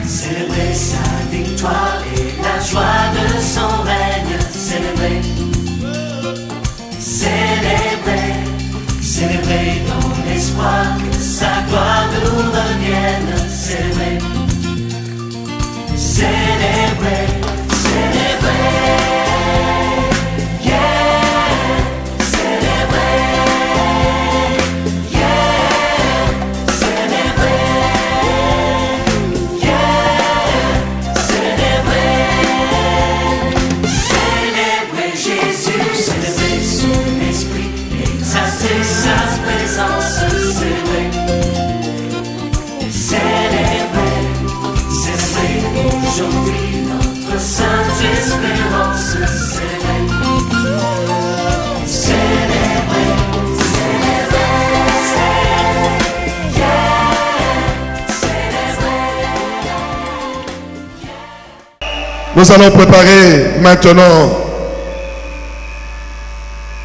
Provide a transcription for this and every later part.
Célébrer sa victoire et la joie de son règne. Célébrer, célébrer, célébrer dans l'espoir que sa gloire nous revienne. Célébrer, célébrer, célébrer. Nous allons préparer maintenant,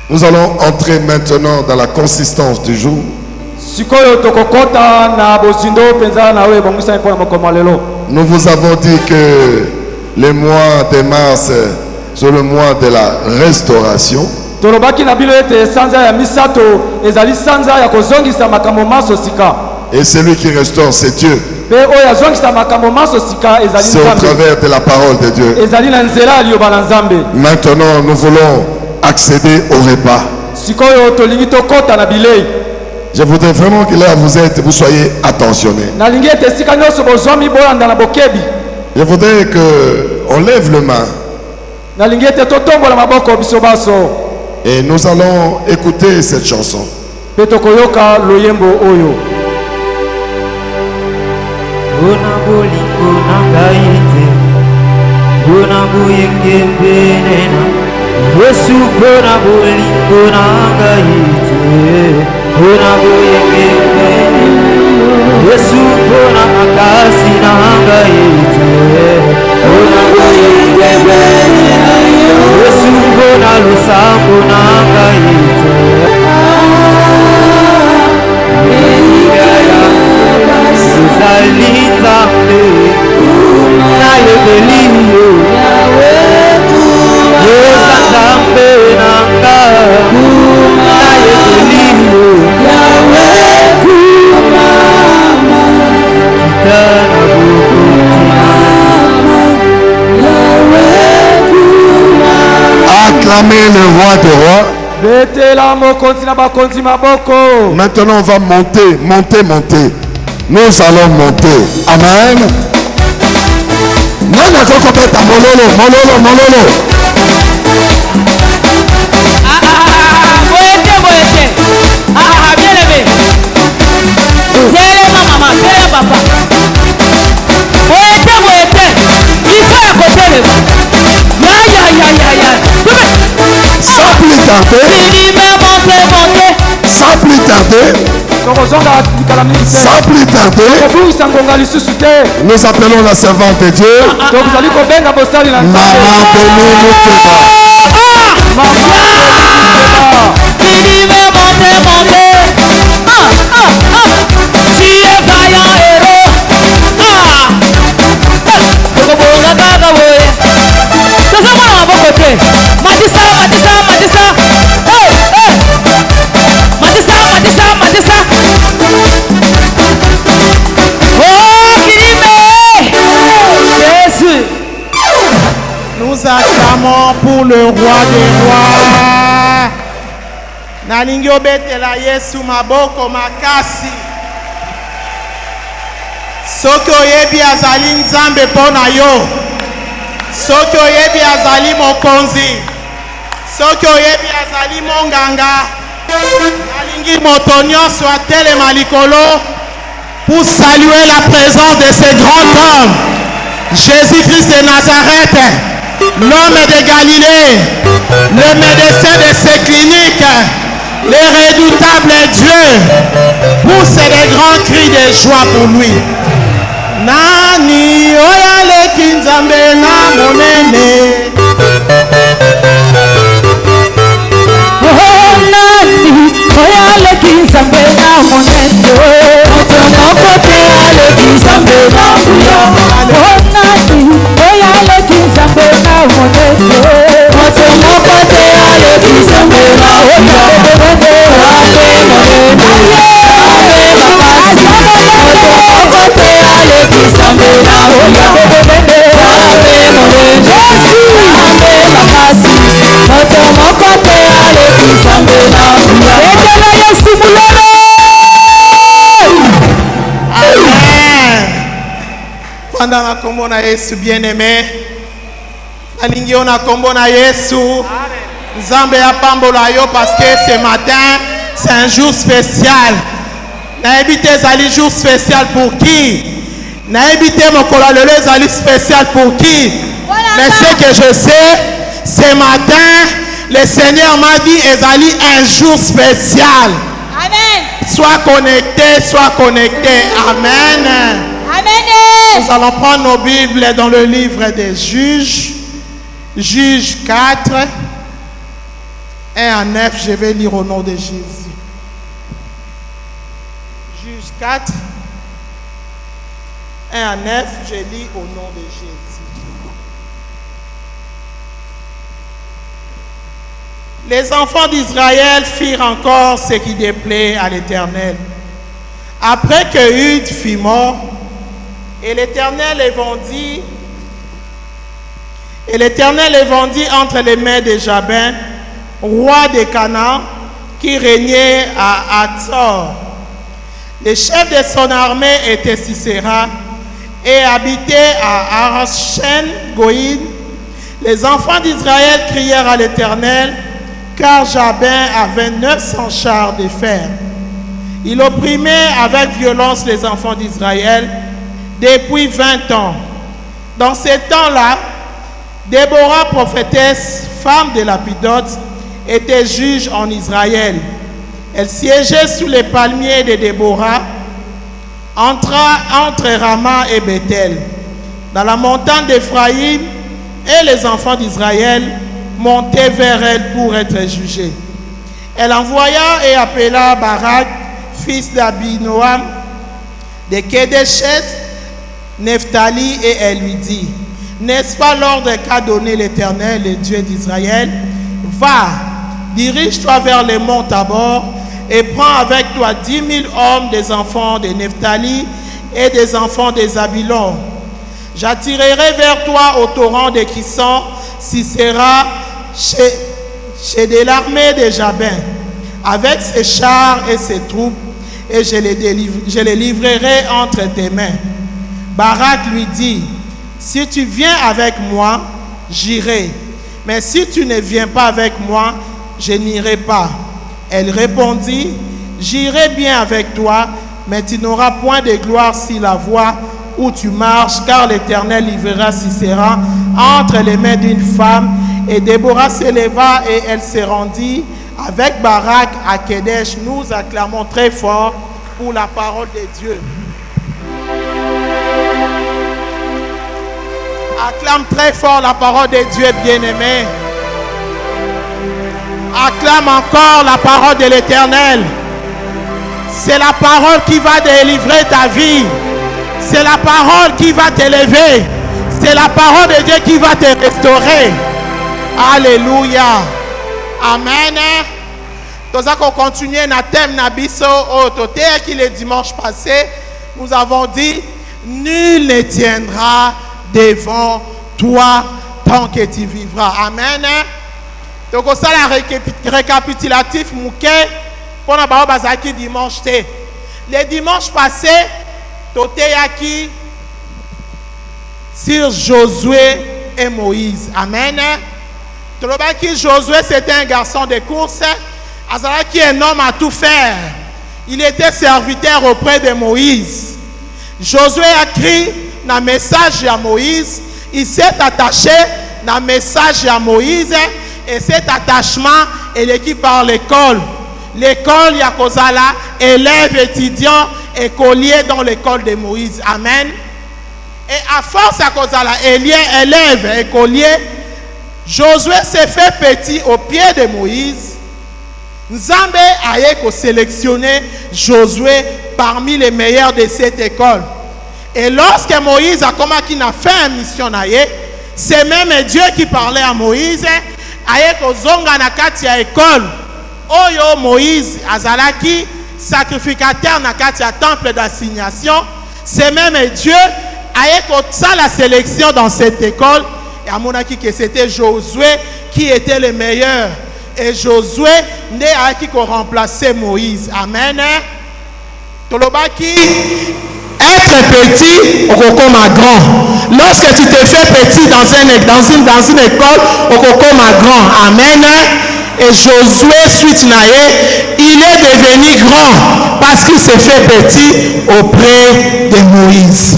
nous allons entrer maintenant dans la consistance du jour. Nous vous avons dit que le mois de mars, c'est le mois de la restauration. Et celui qui restaure, c'est Dieu. C'est au travers de la parole de Dieu. Maintenant, nous voulons accéder au repas. Je voudrais vraiment que là vous êtes, vous soyez attentionnés. Je voudrais qu'on lève le main. Et nous allons écouter cette chanson. Bona bolingo nangaite, bona boyenge benena. Yesu bona bolingo nangaite, bona boyenge benena. Yesu bona makasi nangaite, bona boyenge benena. Yesu bona lusambo nangaite. Zalitambe na yebeliyo Yezatambe nanga na yebeliyo Kitana acclamez le roi des rois. Maintenant on va monter. Nous allons monter. Amen. Mololo. Bien aimé. Maman, papa. Il faut à côté de moi. Sans plus tarder. Sans plus tarder, nous appelons la servante de Dieu. Maman Tu es vaillant héros. Nous acclamons pour le roi des rois. Nalingi obetela Yesu maboko makasi. Soki oyebi azali nzambe pona yo. Soki oyebi azali mokonzi. Soki oyebi azali monganga. Nalingi moto nyonso atelema likolo pour saluer la présence de ce grand homme, Jésus-Christ de Nazareth, l'homme de Galilée, le médecin de ces cliniques, le redoutable Dieu. Pousse des grands cris de joie pour lui. Nani oyale kinzambe na monene. Nani oyale kinzambe na monene. Moko te ale kinzambe na buya. Pendant la combo na Yesu bien-aimé. Alingi ona combo na Yesu. Nzambe ya pambola yo parce que ce matin, c'est un jour spécial. Na habité zali jour spécial pour qui? Na habité mokolo lelo zali spécial pour qui? Mais ce que je sais, ce matin, le Seigneur m'a dit ezali un jour spécial. Amen. Sois connecté, sois connecté. Amen. Amen. Nous allons prendre nos Bibles dans le livre des Juges. Juges 4. 1 à 9, je vais lire au nom de Jésus. Juges 4. 1 à 9, je lis au nom de Jésus. Les enfants d'Israël firent encore ce qui déplaît à l'Éternel. Après que Hud fut mort, et l'Éternel les vendit entre les mains de Jabin, roi de Canaan, qui régnait à Hatzor. Le chef de son armée était Sisera et habitait à Arashen Goïd. Les enfants d'Israël crièrent à l'Éternel, car Jabin avait 900 chars de fer. Il opprimait avec violence les enfants d'Israël depuis 20 ans. Dans ces temps-là, Déborah, prophétesse, femme de Lapidote, était juge en Israël. Elle siégeait sous les palmiers de Déborah, entre Rama et Bethel, dans la montagne d'Éphraïm, et les enfants d'Israël montaient vers elle pour être jugés. Elle envoya et appela Barak, fils d'Abinoam, de Kédeshet, Nephtali, et elle lui dit, n'est-ce pas l'ordre qu'a donné l'Éternel, le Dieu d'Israël? Va, dirige-toi vers les monts Tabor et prends avec toi 10 000 hommes des enfants de Nephtali et des enfants des Zabilon. J'attirerai vers toi au torrent de Kisson, Sisera, chez de l'armée de Jabin, avec ses chars et ses troupes, et je les livrerai entre tes mains. Barak lui dit, si tu viens avec moi, j'irai. Mais si tu ne viens pas avec moi, je n'irai pas. Elle répondit, j'irai bien avec toi, mais tu n'auras point de gloire si la voie où tu marches, car l'Éternel livrera Sisera entre les mains d'une femme. Et Déborah s'éleva et elle se rendit avec Barak à Kédesh. Nous acclamons très fort pour la parole de Dieu. Acclame très fort la parole de Dieu, bien-aimé. Acclame encore la parole de l'Éternel. C'est la parole qui va délivrer ta vie. C'est la parole qui va t'élever. C'est la parole de Dieu qui va te restaurer. Alléluia. Amen. Nous allons continuer notre thème Nabiso au Toté qui le dimanche passé, nous avons dit, nul ne tiendra devant toi tant que tu vivras. Amen. Donc ça la récapitulatif mouké pour la parole bazaki dimanche. Le dimanche passé, Toté yaki sur Josué et Moïse. Amen. Qui Josué c'était un garçon de course, qui est un homme à tout faire. Il était serviteur auprès de Moïse. Josué a écrit un message à Moïse. Il s'est attaché à un message à Moïse et cet attachement est écrit par l'école. L'école il y a Kozala, élève, étudiant, écolier dans l'école de Moïse. Amen. Et à force à Kozala, élève, écolier, Josué s'est fait petit au pied de Moïse. Nzambe a sélectionné Josué parmi les meilleurs de cette école. Et lorsque Moïse a commencé à faire une mission, c'est même Dieu qui parlait à Moïse. A zonga na kati ya école. Oyo Moïse azalaki sacrificateur na kati ya temple d'assignation. C'est même Dieu a la sélection dans cette école. Et à mon avis que c'était Josué qui était le meilleur. Et Josué a qui remplaçait Moïse. Amen. Tolobaki, être petit, on comme un grand. Lorsque tu te fais petit dans une école, on comme un grand. Amen. Et Josué, suite naïe, il est devenu grand parce qu'il s'est fait petit auprès de Moïse.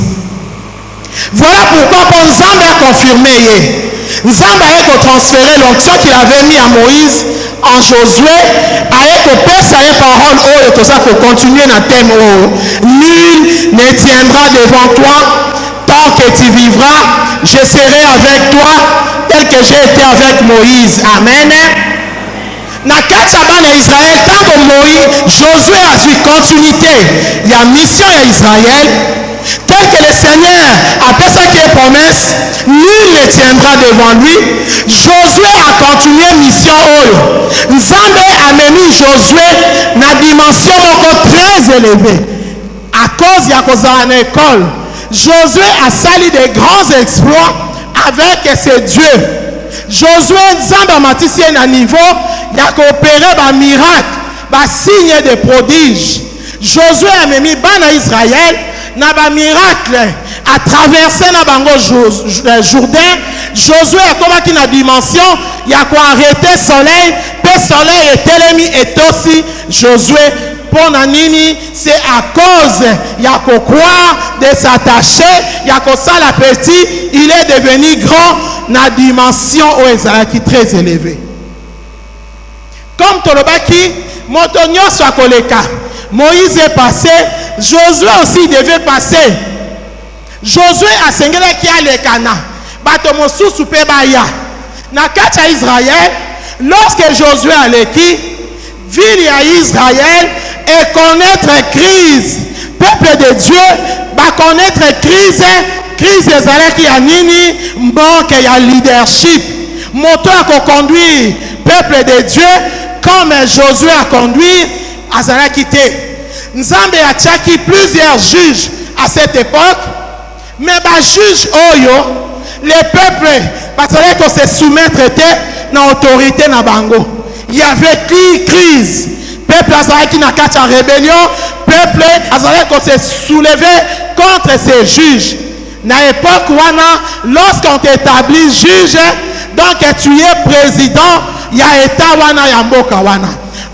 Voilà pourquoi quand Nzambe a confirmé, Nzambe a transféré l'onction qu'il avait mis à Moïse en Josué, avec une parole et tout ça pour continuer dans le thème. Nul ne tiendra devant toi tant que tu vivras. Je serai avec toi tel que j'ai été avec Moïse. Amen. Na Katsaba Israël, tant que Moïse, Josué a vu continuité. Il y a mission à Israël. Tel que le Seigneur appelle ça qui est promesse, nul ne tiendra devant lui. Josué a continué mission. Nzambe a mis Josué dans une dimension encore très élevée. À cause de l'école, Josué a sali des grands exploits avec ses dieux. Josué Nzambe a matissé un niveau, il a coopéré par miracle, par signe de prodiges. Josué a mis ban Israël. Na ba miracle à traverser na bango Jourdain. Josué a commencé na dimension, il y a quoi arrêter soleil, le soleil est telemi et aussi Josué pour nanini, c'est à cause il y a quoi croire de s'attacher, il y a quoi ça la petit, il est devenu grand na dimension où il est très élevé. Comme Tolobaki, Montonio soit koleka. Moïse est passé, Josué aussi devait passer. Josué a sengela qui a les cana. Batomosu soupe baya. Na kacha Israël, lorsque Josué a l'équipe, ville à Israël et connaître crise. Peuple de Dieu, va connaître crise ezalaki ya nini, manque ya leadership. Moto a conduit peuple de Dieu comme Josué a conduit. Azara quitté. Nzambe a tchaki plusieurs juges à cette époque, mais les juges oyo, les peuples, parce qu'on se soumettre dans l'autorité na bango. Il y avait crise. Peuple Azara qui n'a qu'à en rébellion, peuple Azara qu'on se soulevé contre ces juges. Dans l'époque lorsqu'on t'établit juge, donc tu es président, il y a état wana yamboka wana.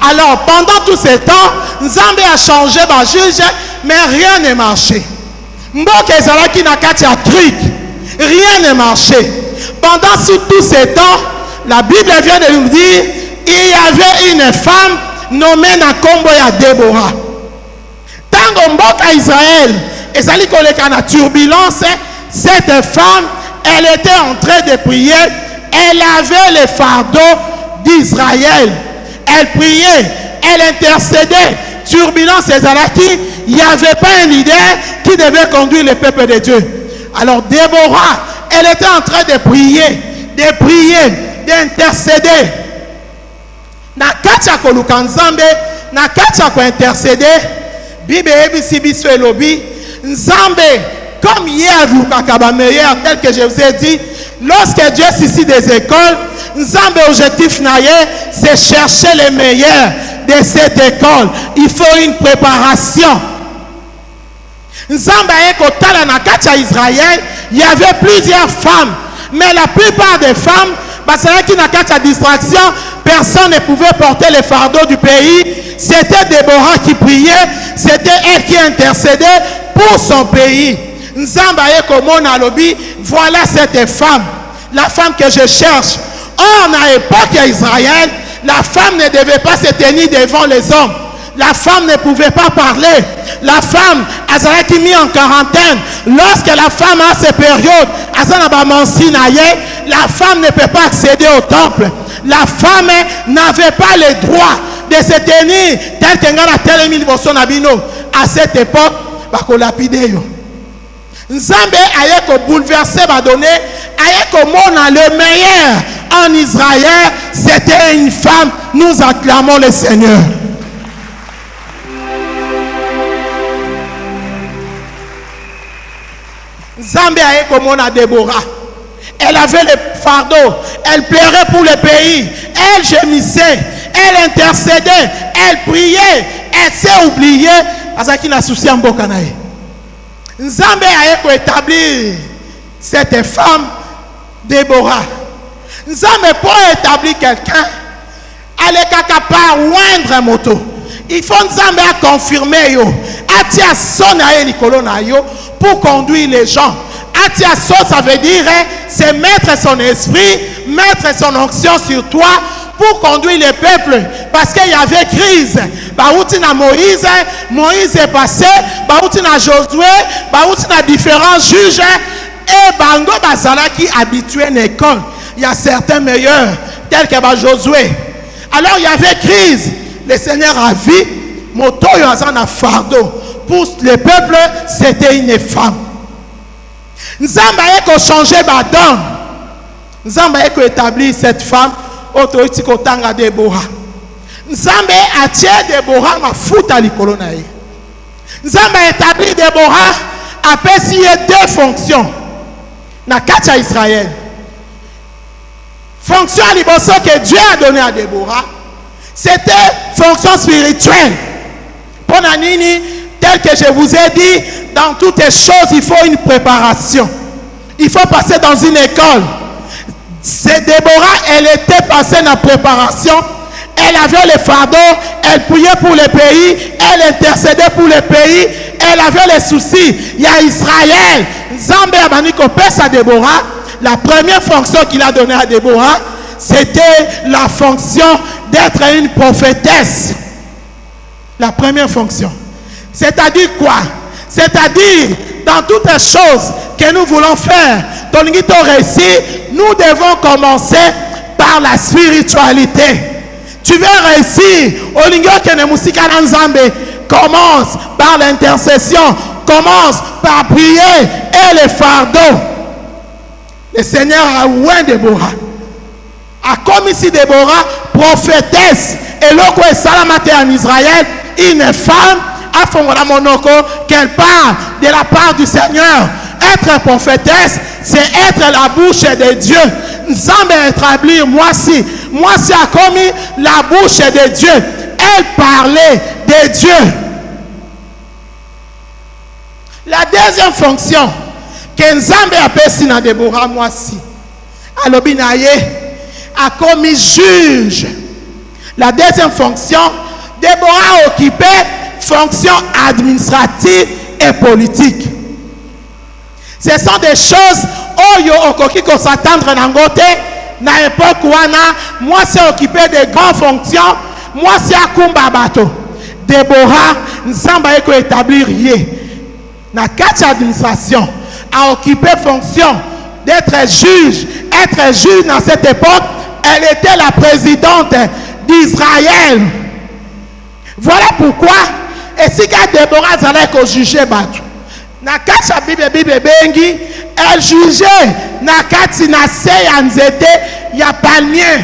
Alors, pendant tout ce temps, Nzambe a changé de juge, mais rien n'est marché. Mboka ezalaki na kati ya truc, rien n'est marché. Pendant tout ce temps, la Bible vient de nous dire, il y avait une femme nommée Nakombo ya Déborah. Tango mboka Israël, ezali koleka na turbulence, cette femme, elle était en train de prier, elle avait le fardeau d'Israël. Elle priait, elle intercédait. Turbulence et Zalaki, il n'y avait pas un leader qui devait conduire le peuple de Dieu. Alors Déborah, elle était en train de prier, d'intercéder. Na kacha koluka Nzambe, na kacha ko intercéder, Bible ebisi biso elobi, Nzambe comme hier lukaka meilleur tel que je vous ai dit, lorsque Dieu suscite des écoles, Nzambe objectif naye, c'est chercher les meilleurs de cette école. Il faut une préparation. Nzambe ekotala na kacha Israël, il y avait plusieurs femmes, mais la plupart des femmes, parce qu'il y a une distraction, personne ne pouvait porter les fardeaux du pays. C'était Déborah qui priait, c'était elle qui intercédait pour son pays. Nzambe ekomona lobi, voilà cette femme, la femme que je cherche. Or, à l'époque d'Israël, la femme ne devait pas se tenir devant les hommes. La femme ne pouvait pas parler. La femme, elle a été mise en quarantaine. Lorsque la femme a ces périodes, la femme ne peut pas accéder au temple. La femme n'avait pas le droit de se tenir tel que à cette époque, Nzambe a bouleversé, le meilleur en Israël, c'était une femme. Nous acclamons le Seigneur. Nzambe a Déborah. Elle avait le fardeau. Elle pleurait pour le pays. Elle gémissait. Elle intercédait. Elle priait. Elle s'est oubliée. Azaki na souci en bokanae. Nzambe a établi cette femme Déborah. Nzambe pour établir quelqu'un, elle est capable de oindre un moto. Il faut Nzambe a confirmer yo, atia son aye likolo na yo pour conduire les gens. Atia son, ça veut dire c'est mettre son esprit, mettre son onction sur toi pour conduire le peuple. Parce qu'il y avait crise. Baouti na Moïse, Moïse est passé, baouti na Josué, baouti na différents juges, et bango bazala qui habitué une école. Il y a certains meilleurs, tels que Josué. Alors il y avait crise. Le Seigneur a vu, moto yazan a fardeau. Pour le peuple, c'était une femme. Nzamba a changé ma donne. Nzamba a établi cette femme, autorité kotanga Déborah. Nzambe a tiré Déborah ma fout à l'ikolo na ye. Nzambe a établi Déborah a pesé deux fonctions. Na kacha Israël. Fonction à liboso que Dieu a donné à Déborah, c'était fonction spirituelle. Pour Nanini, tel que je vous ai dit, dans toutes les choses, il faut une préparation. Il faut passer dans une école. C'est Déborah, elle était passée dans la préparation. Elle avait le fardeau, elle priait pour le pays, elle intercédait pour le pays, elle avait les soucis. Il y a Israël, Nzambe Abaniko Pesa Déborah. La première fonction qu'il a donnée à Déborah, c'était la fonction d'être une prophétesse. La première fonction. C'est-à-dire quoi? C'est-à-dire, dans toutes les choses que nous voulons faire, dans notre récit, nous devons commencer par la spiritualité. Tu veux réussir, au niveau que nous musika Nzambe, commence par l'intercession, commence par prier et le fardeau. Le Seigneur a oint Déborah. A comme ici Déborah, prophétesse, et l'oko est salamate en Israël, une femme, a fongola monoko, qu'elle parle de la part du Seigneur. Être prophétesse, c'est être la bouche de Dieu. Nzambe établir moi si a commis la bouche de Dieu. Elle parlait de Dieu. La deuxième fonction que Nzambe a perçu dans Déborah moi si, alobinaye a commis juge. La deuxième fonction, Déborah a occupé fonction administrative et politique. Ce sont des choses où il faut s'attendre dans côté. Dans l'époque où moi c'est occupé de grandes fonctions, moi c'est à Kumbabato. Déborah, Nzamba a établi rien. Dans la quatre administration, a occupé fonction d'être juge. Être juge dans cette époque, elle était la présidente d'Israël. Voilà pourquoi, et si Déborah allait juger Batou, na kacha Bible bengi, elle jugeait na kati na se ya nzete ya palmier.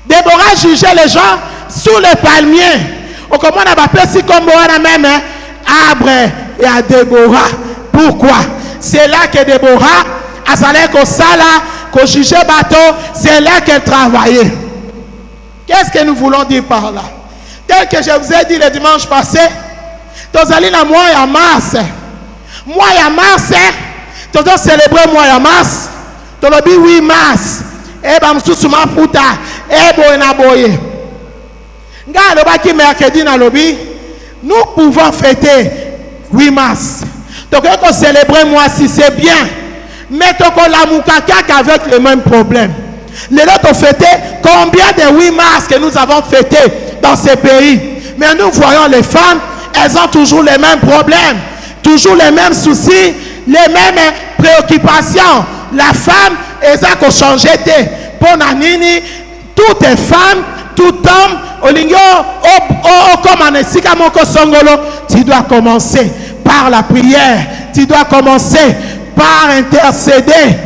Déborah jugeait les gens sous les palmiers. Au comment on a pas si comme on a même arbre et à Déborah. Pourquoi? C'est là que Déborah a salé ko sala, ko jugeait bateau, c'est là qu'elle travaillait. Qu'est-ce que nous voulons dire par là? Tel que je vous ai dit le dimanche passé, tozali na mois ya mars. Mois ya mars, tozo célébrer mois ya mars. Tolobi 8 mars. E ba msusu maputa, e boye na boye. Nga lobaki mercredi na lobi, nous pouvons fêter 8 mars. Donc on célébrer mois si c'est bien. Mais toko la mukaka avec le même problème. Les autres fêter combien de 8 mars que nous avons fêté dans ces pays. Mais nous voyons les femmes, elles ont toujours les mêmes problèmes, toujours les mêmes soucis, les mêmes préoccupations. La femme, elles ont changé de pour Nanini, toutes les femmes, tout homme, comme en Songolo, tu dois commencer par la prière, tu dois commencer par intercéder.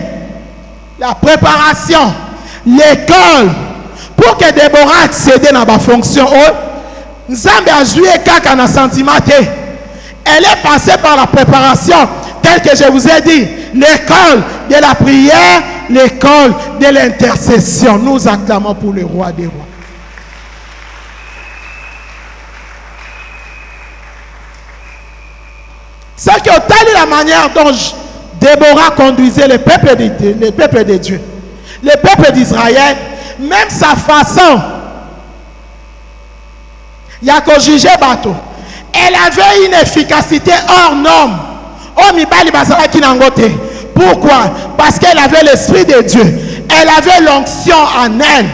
La préparation, l'école, pour que Déborah accède dans ma fonction, Nzambe a joué kaka na sentiment. Elle est passée par la préparation, telle que je vous ai dit, l'école de la prière, l'école de l'intercession. Nous acclamons pour le roi des rois. Ce qui la manière dont Déborah conduisait le peuple de Dieu, le peuple d'Israël, même sa façon, il y a qu'au juger bateau. Elle avait une efficacité hors norme. Pourquoi? Parce qu'elle avait l'Esprit de Dieu. Elle avait l'onction en elle.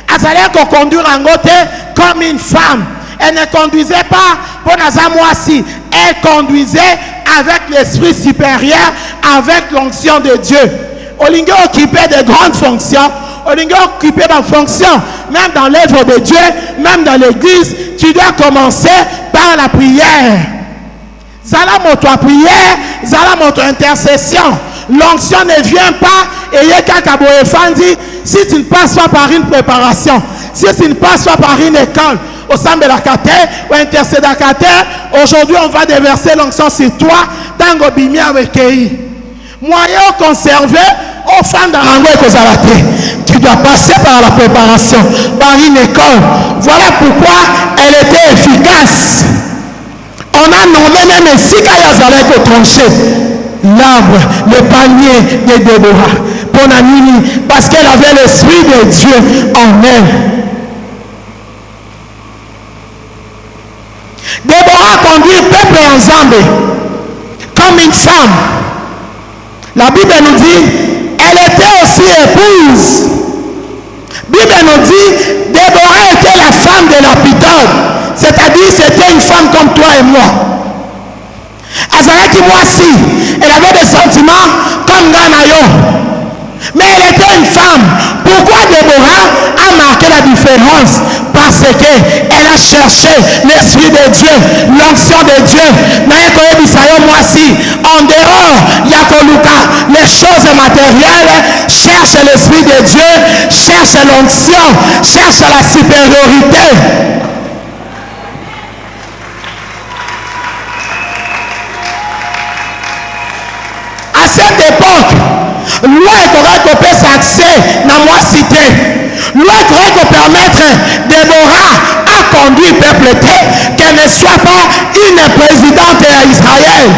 Elle allait conduire en côté comme une femme. Elle ne conduisait pas pour Nazamoisi. Elle conduisait avec l'Esprit supérieur, avec l'onction de Dieu. Olingo occupait de grandes fonctions. Olingo occupait des fonctions. Même dans l'œuvre de Dieu, même dans l'église, tu dois commencer par la prière. Zala moto prière, zala moto intercession. L'onction ne vient pas et si tu ne passes pas par une préparation, si tu ne passes pas par une école, au sein de la catère ou intercédacataire, aujourd'hui on va déverser l'onction sur toi, tango bimi avec moyen conservé au fin d'Arango et Kozalate. Tu dois passer par la préparation, par une école. Voilà pourquoi elle était efficace. On a nommé même Sika Yazalek au tranché l'arbre, le panier de Déborah. Ponanini, parce qu'elle avait l'Esprit de Dieu en elle. Déborah conduit le peuple ensemble comme une femme. La Bible nous dit, elle était aussi épouse. La Bible nous dit, Déborah était la femme de la Python. C'est-à-dire, c'était une femme comme toi et moi. Azaraki moi si, elle avait des sentiments comme Ganayo. Mais elle était une femme. Pourquoi Déborah a marqué la différence? Parce qu'elle a cherché l'Esprit de Dieu, l'onction de Dieu. Moi si, en dehors, Yakoluka, les choses matérielles, cherche l'Esprit de Dieu, cherche l'onction, cherche la supériorité. À cette époque, loi pourrait s'accès dans moi cité. Loi pourrait permettre Déborah à conduire le peuple qu'elle ne soit pas une présidente à Israël.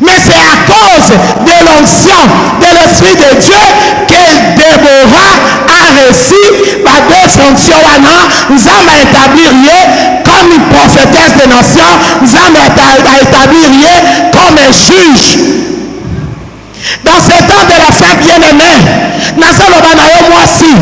Mais c'est à cause de l'onction de l'Esprit de Dieu que Déborah a reçu par deux fonctions. Zama établir comme une prophétesse des nations, Zama a établi comme un juge. Dans ce temps de la fin bien-aimée, Nazalobanayo Moisi,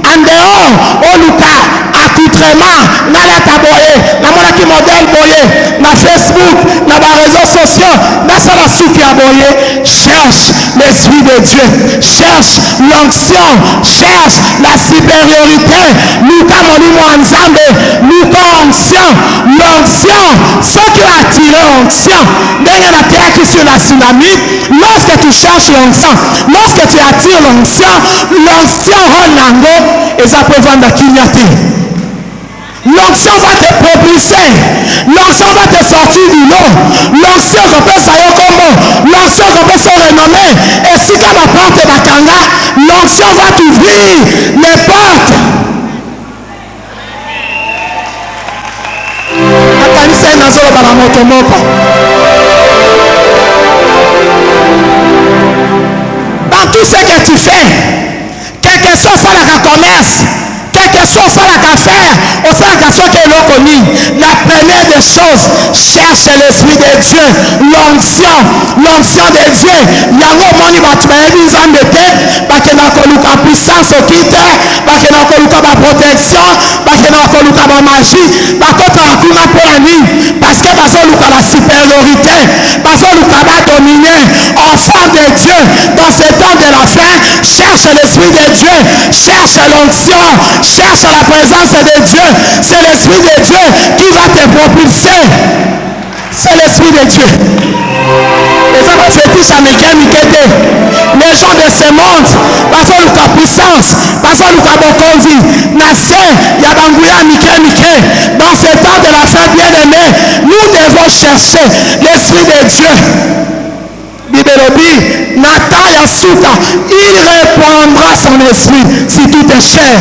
en dehors, au Luka, accoutrement, dans la taboye, dans mon modèle boye, dans Facebook, dans les réseaux sociaux, dans la souki à boye, cherche l'Esprit de Dieu, cherche l'onction, cherche la supériorité. Luka Molimo Ensemble, Luka onction, l'onction, ce qui a attiré l'onction, derrière la terre qui sur la tsunami, lorsque tu cherches l'onction, lorsque tu attires l'onction rend l'ango et ça peut vendre à Kinyati. L'onction va te propulser, l'onction va te sortir du lot, l'onction peut s'aller comme l'onction peut se renommer, et si tu vas porte Bakanga, l'onction va t'ouvrir les portes. Akanisa Nazolo Balamoto Moko. Dans tout ce que tu fais, quel que soit le commerce, quel que soit l'affaire, au sein de la première des choses, cherche l'Esprit de Dieu, l'onction de Dieu. Yango moni batmaeli nzambete, bakena koluka puissance au quitte, bakena koluka ba protection, bakena koluka ba magie, bakota akuna pour la nuit, parce que bazoluka la supériorité, bazoluka ba dominer, enfant de Dieu, dans ce temps de la fin, cherche l'Esprit de Dieu, cherche l'onction, cherche la présence de Dieu. C'est l'Esprit de Dieu qui va te propulser. C'est l'Esprit de Dieu. Les gens fétiches américains, les gens de ce monde, parce que la puissance, parce que le Kabokonzi, Nassé, Yabangouya, Mike, dans ce temps de la fin bien-aimée, nous devons chercher l'Esprit de Dieu. Bibelobi, Nathan Yasuka, il répandra son esprit si tout est cher.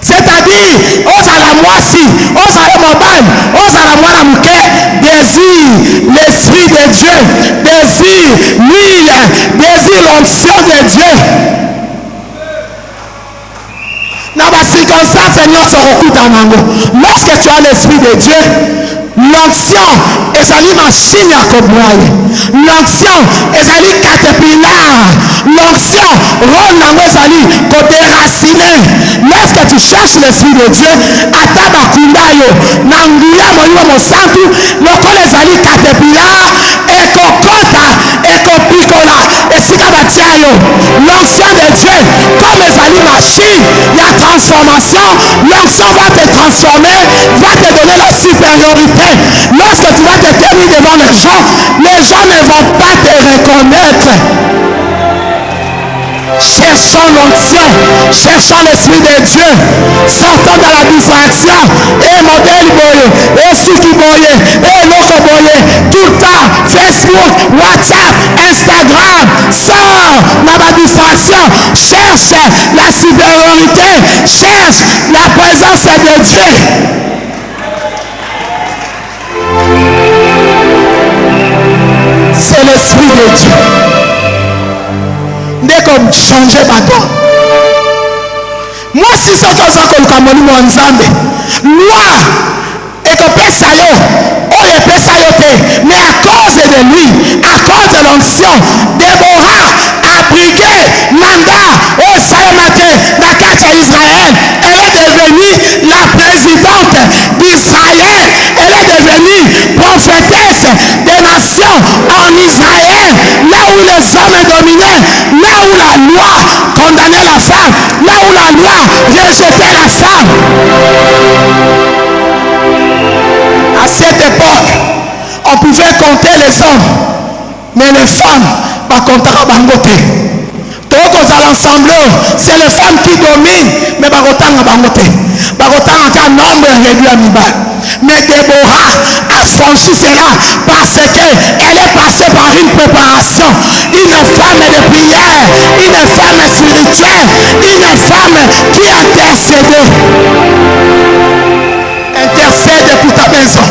C'est-à-dire dit, ozala mwasi, ozala mobile, ozala mwana muke, désire l'esprit de Dieu, désire l'huile, désire l'onction de Dieu. Dans ma circonstance, lorsque tu as l'esprit de Dieu, l'onction ezali machine à koboye, l'onction ezali caterpillar, l'onction rôle nango ezali kodéraciner. Lorsque tu cherches l'esprit de Dieu, ata bakunda yo na nguya molimo mosantu lokola ezali caterpillar ekokota ekopikola esika batia yo. L'onction de Dieu comme ezali machine, il y a transformation. L'onction va te transformer, va te donner la supériorité. Lorsque tu vas te tenir devant les gens ne vont pas te reconnaître. Cherchons l'onction, cherchons l'esprit de Dieu, sortons dans la distraction. Et modèle boye, et suki boye, et loco boye, tout le temps, Facebook, WhatsApp, Instagram, sors dans la distraction, cherche la supériorité, cherche la présence de Dieu. C'est l'esprit de Dieu. Dès qu'on change ma donne. Moi, si ce que ça comme mon nzambe, loi et que pesa yo, oh et pesa yo te, mais à cause de lui, à cause de l'onction, Déborah a brigué mandat au Salamate, la carte à Israël. Elle est devenue la présidente d'Israël. Elle est devenue prophétesse des nations en Israël, là où les hommes dominaient, là où la loi condamnait la femme, là où la loi rejetait la femme. À cette époque, on pouvait compter les hommes, mais les femmes, par contre, à Bangote. Donc, l'ensemble, c'est les femmes qui dominent, mais par contre, à Bangote. Par contre, un nombre réduit à Mibal. Mais Déborah a franchi cela parce qu'elle est passée par une préparation, une femme de prière, une femme spirituelle, une femme qui intercède. Intercède pour ta maison.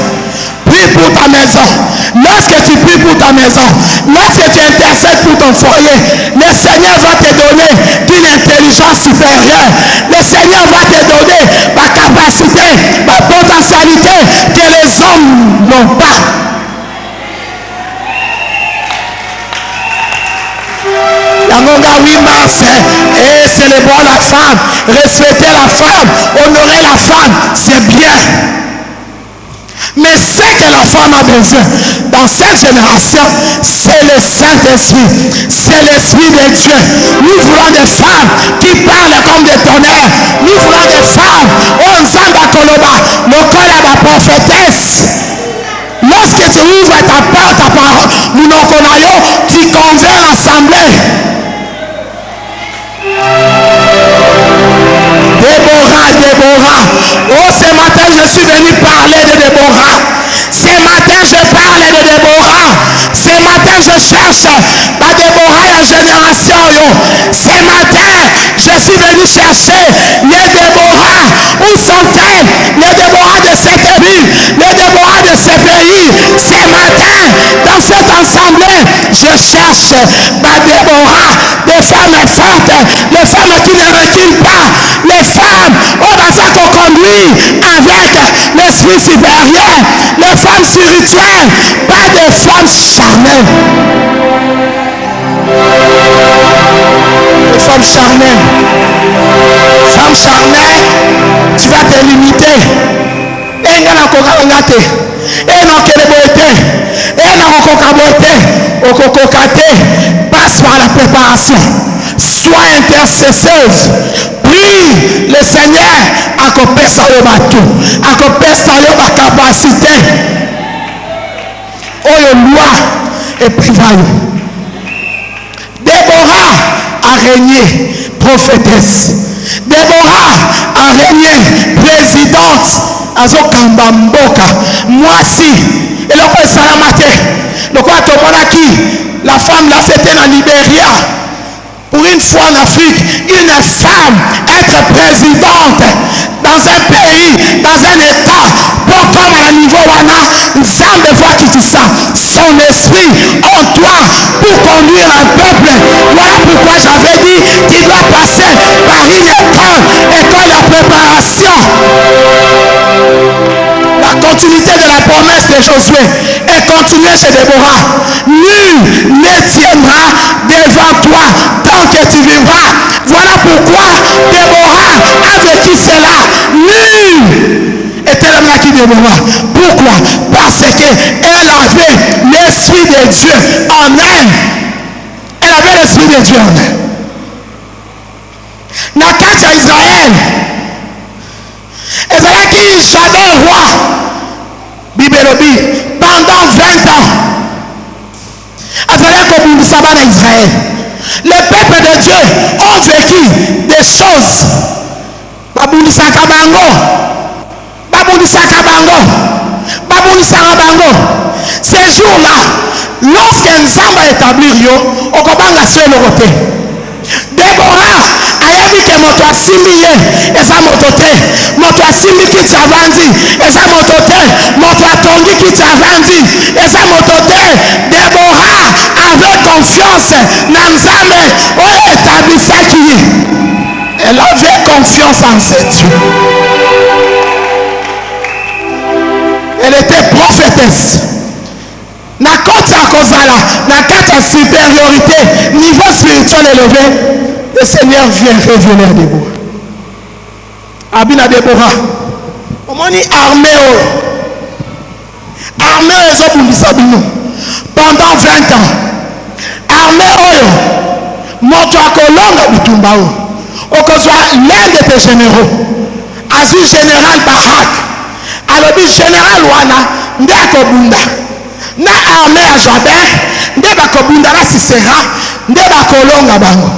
Prie pour ta maison. Lorsque tu pries pour ta maison, lorsque tu intercèdes pour ton foyer, le Seigneur va te donner une intelligence supérieure. Le Seigneur va te donner ma capacité, ma potentialité que les hommes n'ont pas. La Monga 8 mars, et célébrons la femme, respecter la femme, honorer la femme, c'est bien. Mais ce que la femme a besoin dans cette génération, c'est le Saint-Esprit, c'est l'Esprit de Dieu. Nous voulons des femmes qui parlent comme des tonnerres. Nous voulons des femmes, on s'en koloba, le col à la prophétesse. Lorsque tu ouvres ta parole, nous n'en connaissons, tu convaincs l'assemblée. Déborah. Oh, ce matin, je suis venu parler de Déborah. Ce matin, je parle de Déborah. Ce matin, je cherche la Déborah et la génération. Ce matin, je suis venu chercher les Déborah. Où sont-elles? Les Déborah de cette ville, les Déborah de ce pays. Ce matin, dans cette assemblée, je cherche la Déborah, des femmes fortes, les femmes qui ne reculent pas, les femmes au bazar qu'on conduit avec l'esprit supérieur, les femmes spirituelles, pas des femmes charnelles. Les femmes charnelles. Femme charnelle, tu vas te limiter. Et non passe par la préparation. Sois intercesseuse. Prie le Seigneur à couper sa bateau, à couper sa capacité. Oh, loi et privaille. Déborah a régné prophétesse. Déborah a régné présidente. Azo Kambamboka. Moi si. Et le quoi Salamate. Le quoi Tomonaki. La femme l'a fêté dans Libéria. Pour une fois en Afrique, une femme être présidente dans un pays, dans un état, pour comme à niveau wana, Nzambe voit qui tu sens, son esprit en toi pour conduire un peuple. Voilà pourquoi j'avais dit qu'il doit passer par une école de préparation. La continuité de la promesse de Josué est continuée chez Déborah. Nul ne tiendra devant toi tant que tu vivras. Voilà pourquoi Déborah a vécu cela. Nul était le maquis de Déborah. Pourquoi? Parce qu'elle avait l'esprit de Dieu en elle. Elle avait l'esprit de Dieu en elle. Nakacha Israël. Ezalaki Jabin roi. Bibelobi. Pendant 20 ans. Azalaki kobundisa bana Israël. Les peuples de Dieu ont vécu des choses. Babundisaka bango. Babundisaka bango. Babundisaka bango. Ces jours-là, lorsque Nzamba établir yo, okobanga seul côté. Déborah ayabi ke moto asimbi ye eza moto te, moto asimbi kiti avandi eza moto te, moto atongi kiti avandi eza moto te. Déborah avait confiance na Nzambe oyo établisaki ye. Elle avait confiance en ce Dieu. Elle était prophétesse. Na koti ya kozala na kati ya supériorité, niveau spirituel élevé, le Seigneur vient révéler à Déborah. Abina Déborah, omoni armée oyo ezobundisa bino pendant 20 ans. Armée oyo moto akolonga bitumba oyo okozwa l'un de tes généraux azwi général Barak alobi général wana nde akobunda na armée ya Jabin nde bakobunda na Sisera nde bakolonga bango.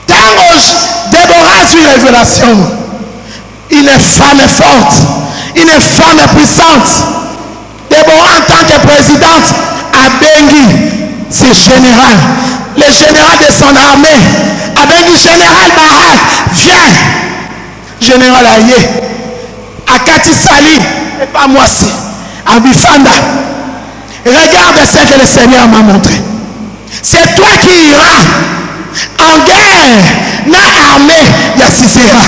Tango Déborah a eu révélation, une femme forte, une femme puissante. Déborah en tant que présidente a bengi ses généraux, le général de son armée a bengi général Barak, viens. Général Aye, Akati Sali, et pas moi si, à Bifanda. Regarde ce que le Seigneur m'a montré. C'est toi qui iras en guerre dans l'armée de Sisera.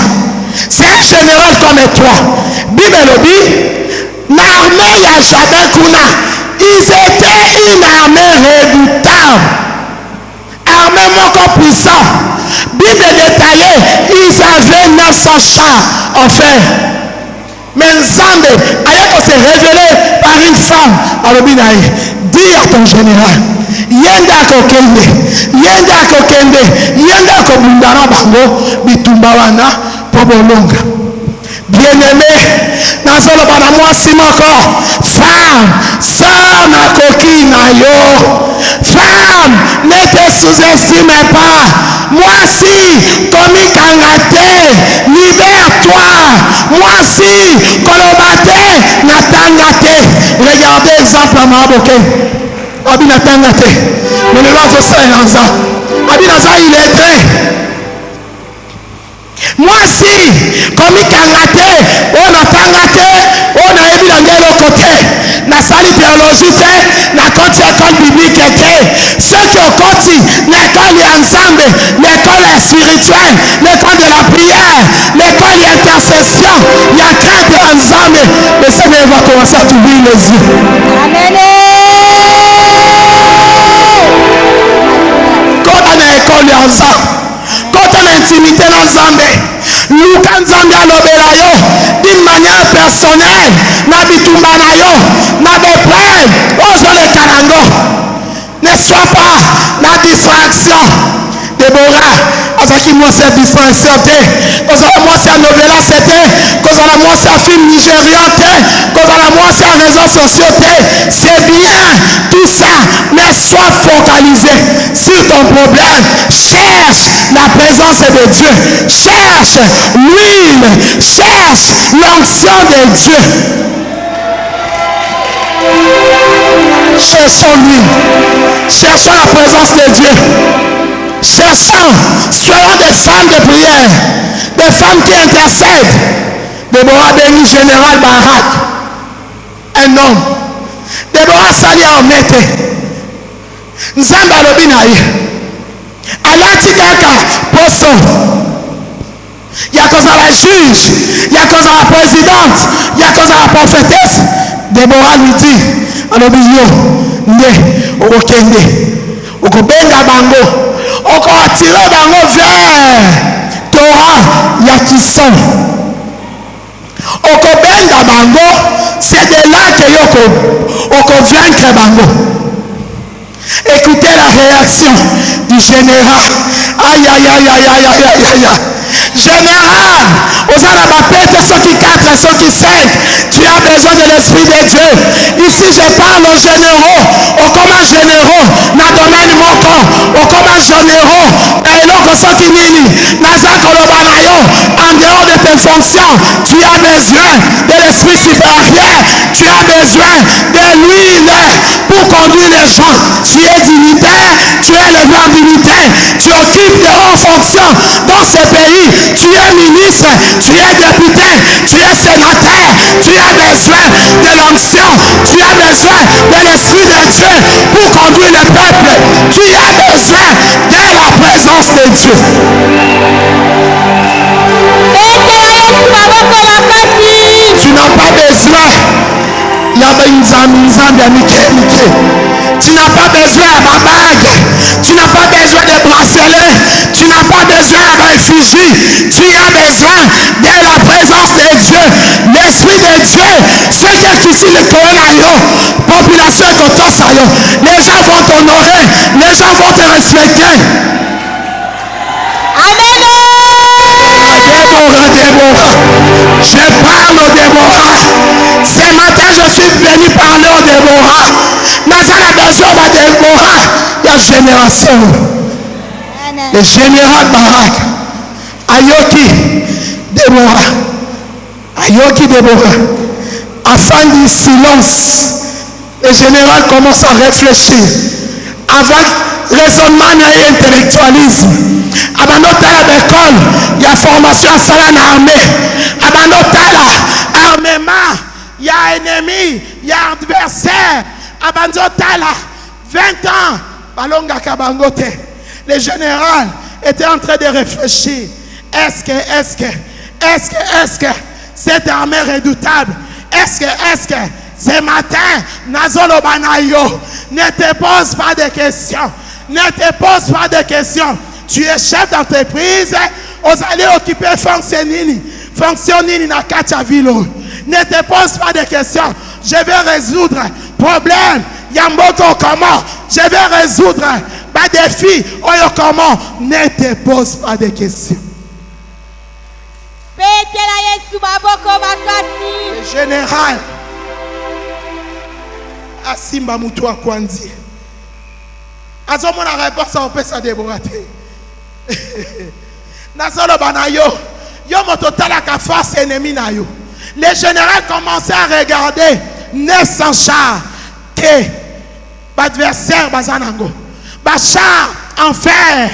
C'est un général comme toi. Bible dit, l'armée de Jabin Kuna, ils étaient une armée redoutable. Armée encore puissante. Bible détaillée, ils avaient 900 chars en fer. Mais Nzambe allait se révéler par une femme. Alors, dis à ton général, yenda kokende, yenda kobundana bango bitumbawana pobolonga. Bien-aimé, dans le banamoi simoko, femme, sans na coquille na yo. Femme, ne te sous-estime pas. Moi si, comme kangate, libère-toi. Moi si, kolobate, natangate. Regardez exemple à Maboke. Abina tangate. Mais le roi faut ça et l'anza. Abina ça il est très. Moi si, comme kangate, on a tangate, on a émis dans quel côté. Na sali théologique, na côté école biblique était. Ceux qui ont côté, l'école ensemble, l'école spirituelle, l'école de la prière, l'école d'intercession, il y a quatre ensemble. Le Seigneur va commencer à t'ouvrir les yeux. Amen. Quand on a école ensemble, quand on a intimité ensemble, Luka Nzambe alobela yo d'une manière personnelle, na bitumba na yo, na bepreuve, ozoleka nango. Ne sois pas na distraction. Déborah, azaki moi cette distraction te, kozala moi cette novela c'était, kozala moi cette film nigérian te, kozala moi cette réseaux sociaux te. C'est bien tout ça, mais sois focalisé sur ton problème. Cherche la présence de Dieu, cherche l'huile, cherche l'onction de Dieu. Cherchons l'huile, cherchons la présence de Dieu. cherchant, soyons des femmes de prière, des femmes qui intercèdent. Déborah bénit général Barak, un homme. Déborah sali armete. Nzambe alobi na ye. Alati kaka poso. Ya kozala juge, ya kozala présidente, ya kozala prophétesse. Déborah lui dit, alobi yo, nde okokende, okobenga bango, okoatire bango vers Torah ya Kison. Okobenga bango, c'est de là que yoko vaincre bango. Écoutez la réaction du général. Aïe aïe aïe aïe aïe aïe aïe aïe. Général, aux Arabapètes, ceux qui 4 et ceux qui 5, tu as besoin de l'Esprit de Dieu. Ici, je parle aux généraux, aux communs généraux, dans le domaine moko, aux communs généraux, dans le loco sokinini, dans Zakolobanayo, en dehors de tes fonctions, tu as besoin de l'Esprit supérieur, tu as besoin de l'huile pour conduire les gens. Tu es dignitaire, tu es le grand dignitaire, tu occupes de hautes fonctions dans ce pays, tu es ministre, tu es député, tu es sénateur, tu as besoin de l'onction, tu as besoin de l'Esprit de Dieu pour conduire le peuple, tu as besoin de la présence de Dieu. Tu n'as pas besoin. Tu n'as pas besoin de ma bague, tu n'as pas besoin de bracelet, tu n'as pas besoin d'effigie, tu as besoin de la présence de Dieu, l'Esprit de Dieu. Ce que tu sais le Korayo, population Kotosayo, les gens vont t'honorer, les gens vont te respecter. Amen. Déborah. Je parle au Déborah. Ce matin, je suis venu parler au Déborah. Nous avons besoin de Déborah. La génération. Le général Barak. Ayoki Déborah. Ayoki Déborah. Afin du silence, le général commence à réfléchir. Avec raisonnement et intellectualisme. Abanotala d'école, il y a formation à ça en armée. Abanotala, armement, il y a ennemi, il y a adversaire. Abanotala, 20 ans, Balonga Kabangote. Le général était en train de réfléchir. Est-ce que cette armée redoutable, est-ce que ce matin, Nazolo Banayo, ne te pose pas de questions. Ne te pose pas de questions. Tu es chef d'entreprise, vous allez occuper fonction nini na kacha vilo. Ne te pose pas de questions. Je vais résoudre problème. Yamboko comment? Je vais résoudre pas défi. Oyo comment? Ne te pose pas de questions. Le général Asimba Moutoua Kwanzi. Azomona réponse à Opesa Déborah. Nazolo Banayo. Yo mototala ka force ennemi na yo. Les généraux commençaient à regarder 900 chars que l'adversaire bazanango. Bachar en fer.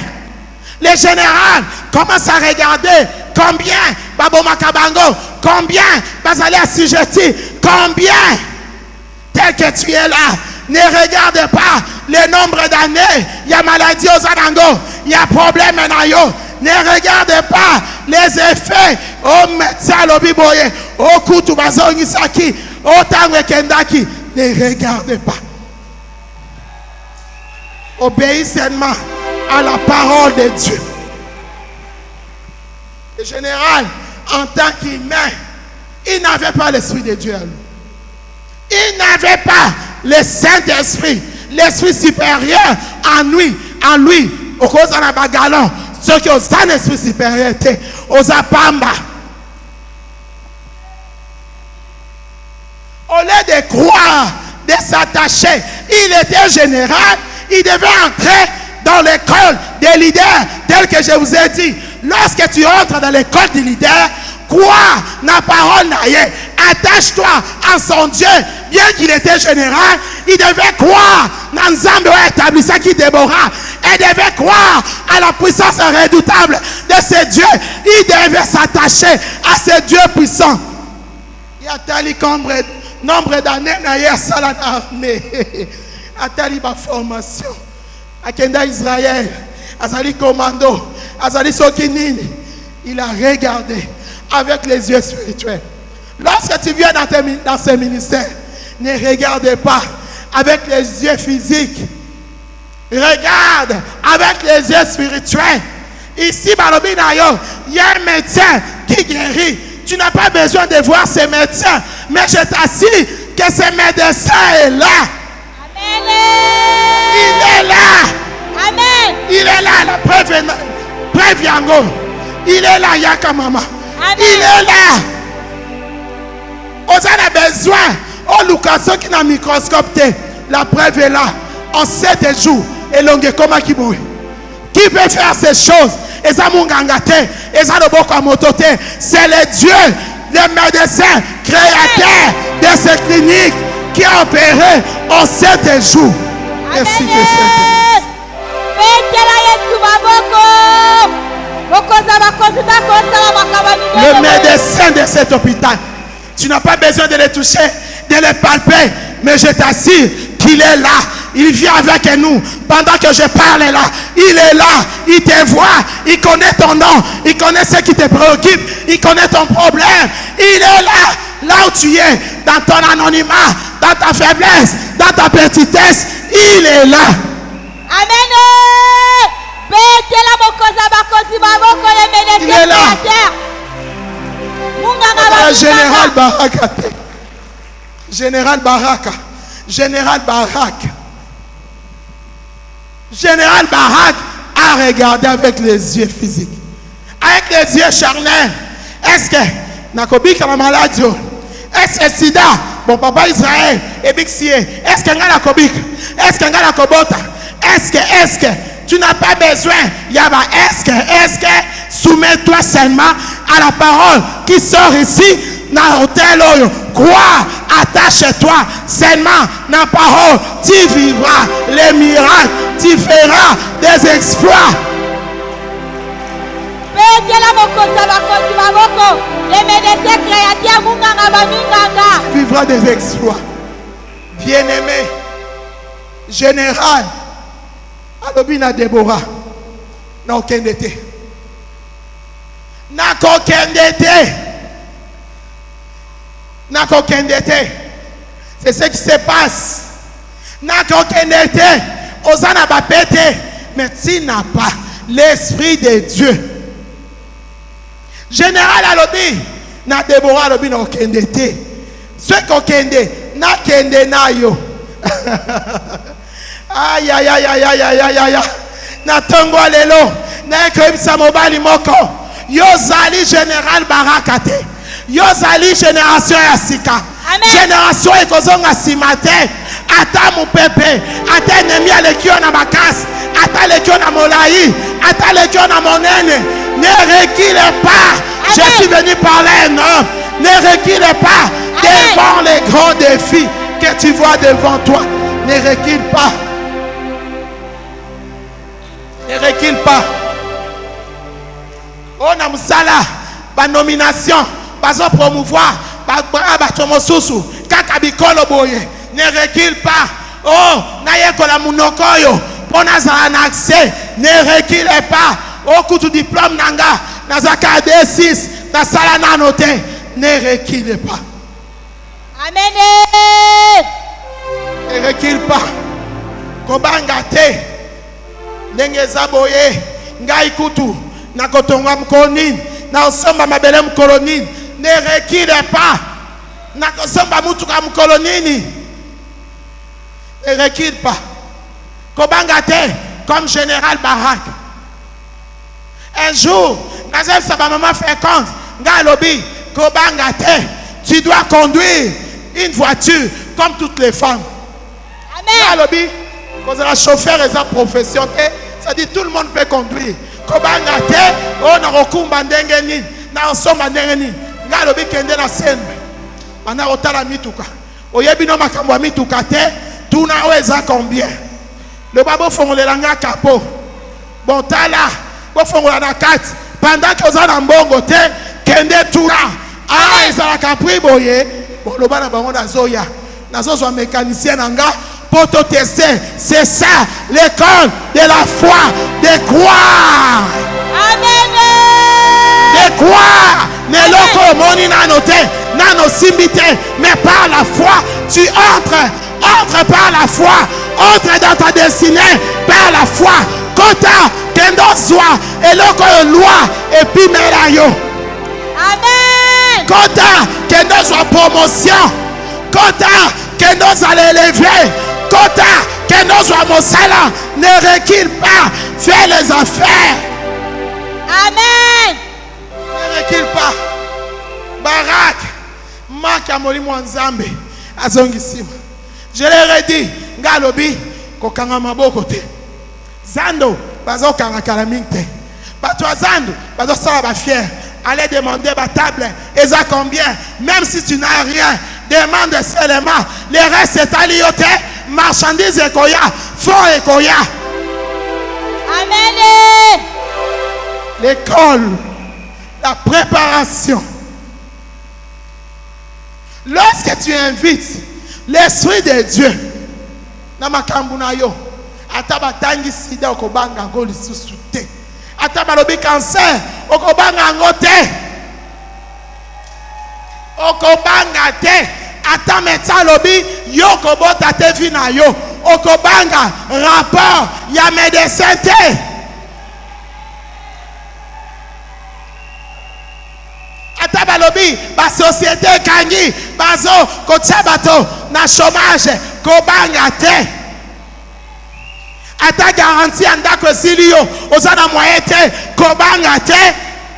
Les généraux commencent à regarder combien Baboma Kabango, combien bazali assujetti, combien tel que tu es là. Ne regarde pas le nombre d'années. Il y a maladie aux Anango. Il y a problème en yo. Ne regarde pas les effets. Oh, médecin Lobiboye. Oh, Koutou Bazongi Saki. Oh, Tangwe Kendaki. Ne regarde pas. Obéis seulement à la parole de Dieu. Le général, en tant qu'humain, il n'avait pas l'Esprit de Dieu à lui. Il n'avait pas le Saint-Esprit, l'Esprit supérieur en lui, au cause de la bagalon, ceux qui ont un esprit supérieur, aux apamba. Au lieu de croire, de s'attacher, il était général, il devait entrer dans l'école des leaders, tel que je vous ai dit. Lorsque tu entres dans l'école des leaders, crois la parole naïe. Attache-toi à son Dieu. Bien qu'il était général, Il devait croire dans Nzambe établissant qui Déborah. Elle devait croire à la puissance redoutable de ce Dieu. Il devait s'attacher à ce Dieu puissant. Il y a tali nombre d'années d'ailleurs ça l'armée. A tali ba formation. A Kenda Israël. Azali commando. Azali Sokinini. Il a regardé avec les yeux spirituels. Lorsque tu viens dans ce ministère, ne regarde pas avec les yeux physiques. Regarde avec les yeux spirituels. Ici, il y a un médecin qui guérit. Tu n'as pas besoin de voir ce médecin. Mais je t'assure que ce médecin est là. Amen. Il est là. Amen. Il est là, la preuve Yango. Il est là, Yaka Mama. Il est là. On a besoin. On Lucas qui n'a microscope. La preuve est là. En 7 jours. Et l'ongue comme qui bouille. Qui peut faire ces choses? Et ça mungangate. Et ça le boko motote. C'est le Dieu, le médecin, créateur de cette clinique qui a opéré en 7 jours. Merci de le médecin de cet hôpital. Tu n'as pas besoin de le toucher, de le palper. Mais je t'assure qu'il est là. Il vient avec nous. Pendant que je parle là, il est là. Il te voit. Il connaît ton nom. Il connaît ce qui te préoccupe. Il connaît ton problème. Il est là. Là où tu es. Dans ton anonymat. Dans ta faiblesse. Dans ta petitesse. Il est là. Amen. Il est là. Général Baraka. Général Baraka. Général Barak. Général Barak a regardé avec les yeux physiques. Avec les yeux charnels. Est-ce que Nakobik la maladie? Est-ce que Sida? Bon papa Israël et Bixie. Est-ce que Ngala Kobik? Est-ce que Ngala Kobota? Est-ce que tu n'as pas besoin? Yaba, est-ce que soumets-toi seulement à la parole qui sort ici dans l'hôtel. Crois, attache-toi seulement dans la parole. Tu vivras les miracles, tu feras des exploits. Tu vivras des exploits. Bien-aimé, général, Alobina Déborah, n'a aucun été. N'a aucun été. N'a aucun été. C'est ce qui se passe. N'a aucun été. Osana va péter. Mais tu n'as pas l'esprit de Dieu. Général Alobi, n'a Déborah Alobi n'a aucun été. Ce qu'aucun été, n'a kende na yo. Aïe aïe aïe aïe aïe aïe aïe. Na tongo lelo. Na ekebisa mobali moko. Yo zali général Barakate. Yo zali génération ya sika. Génération ekozonga simate. Ata mupepe. Ata ennemi alekio na bakasi. Ata lekio na molai. Ata lekio na monene. Ne recule pas. Je suis venu parler un homme. Ne recule pas devant les grands défis que tu vois devant toi. Ne recule pas. Ne recule pas. On a musala, ba nomination, ba zo promouvoir, ba tomosusu, kaka bikolo boye. Ne recule pas. Oh, na yekola munokoyo, pona za accès. Ne recule pas. Oh, kutu diplôme nanga, na zaka D6, na sala na noté. Ne recule pas. Amen. Ne recule pas. Kobanga te. Ndenge zaboye, ngai kutu. Na kotonga mkonini na osomba mabele mkolonini. Ne recule pas. Na kosomba mutuka mkolonini. Ne recule pas. Kobanga te comme général Barak. Un jour, Nazef sa maman fait compte. Ngalobi, kobanga te. Tu dois conduire une voiture comme toutes les femmes. Amen. Ngalobi, quand la chauffeur est en profession, ça dit tout le monde peut conduire. Kobanga te o na kokumba ndenge nini na osomba ndenge nini ngalobi kende na sembe ana otala mituka oyebi no makambo ya mituka te tuna o eza combien le babo fongolela nga capot bon tala bo fongola na kati pendant que oza na mbongo te kende tuna ah ezalaka prix boye bon loba na bango nazoya nazozwa mécanicien na nga pour te tester. C'est ça l'école de la foi, de croire. Amen. De croire. Ne loko moni nanote, nano simbite, mais par la foi, tu entres par la foi, entre dans ta destinée par la foi. Kota kendo zwa eloko loi et puis merayo. Amen. Kota kendo zwa promotion. Kota kendo zale élever. Kota kendo zwa mosala, ne recule pas, fais les affaires. Amen. Ne recule pas. Barak maka molimo nzambe azongisima. Je leur ai dit ngalobi kokanga maboko te. Zando bazo kanga kalaming te. Bato zando bazo sala ba fier. Allez demander ba table. Eza combien? Même si tu n'as rien, demande seulement. Le reste est à l'ioté. Marchandise et koya, fond et koya. Amen. L'école, la préparation. Lorsque tu invites l'Esprit de Dieu, namakambu yo, ataba tangi sida okobanga ngo lisusu te. Ataba lobi cancer okobanga ngo te. Okobanga te. Ata médecin lobi yoko bota te vina yo okobanga rapport ya médecin te. Ata balobi ba société kangi bazo kotia bato na chômage kobanga te. Ata garantie andako esili yo oza na moyen te kobanga te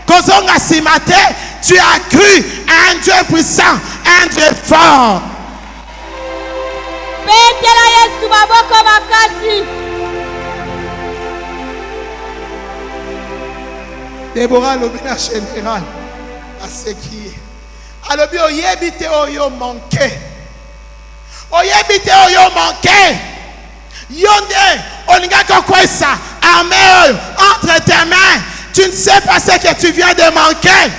kozonga sima te. Tu as cru à un Dieu puissant, un Dieu fort. Betela Yesu maboko makasi. Déborah lobina général à ce qui est. Alobi oyebite oyo manqué. Oyebite oyo manqué. Yonde olinga kokwesa armée entre tes mains. Tu ne sais pas ce que tu viens de manquer.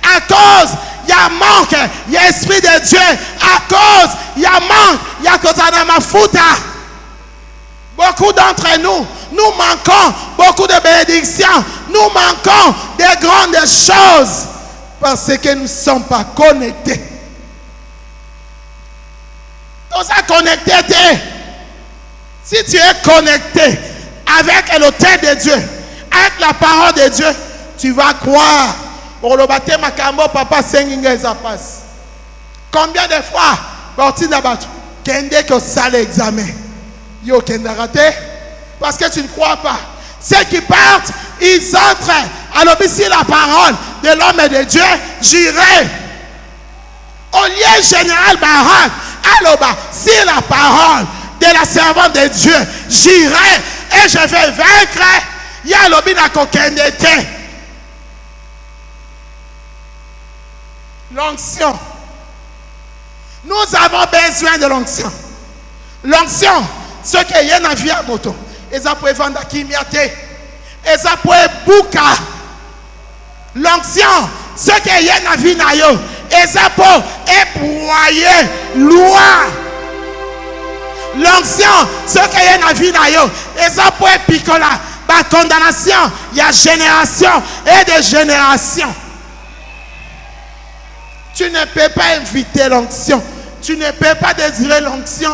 À cause, il y a manque, il y a esprit de Dieu. À cause, il y a manque, il y a Kozanama Futa. Beaucoup d'entre nous, nous manquons beaucoup de bénédictions. Nous manquons des grandes choses parce que nous ne sommes pas connectés. Nous sommes connectés. Si tu es connecté avec l'autel de Dieu, avec la parole de Dieu, tu vas croire. Papa combien de fois kende que ça l'examen yo kende raté parce que tu ne crois pas. Ceux qui partent, ils entrent. Alors ici la parole de l'homme et de Dieu, j'irai au lieu général Barak. Alors si la parole de la servante de Dieu, j'irai et je vais vaincre. Ya lobina kokende te. L'onction. Nous avons besoin de l'onction. L'onction, ce qui est dans la vie à moto. Et ça peut vendre qui miate. Et ça peut bouka. L'onction, ce qui est dans la vie à yo. Et ça peut ébroyer loi. L'onction, ce qui est dans la vie à yo. Et ça peut picola. La condamnation, il y a génération et des générations. Tu ne peux pas inviter l'onction. Tu ne peux pas désirer l'onction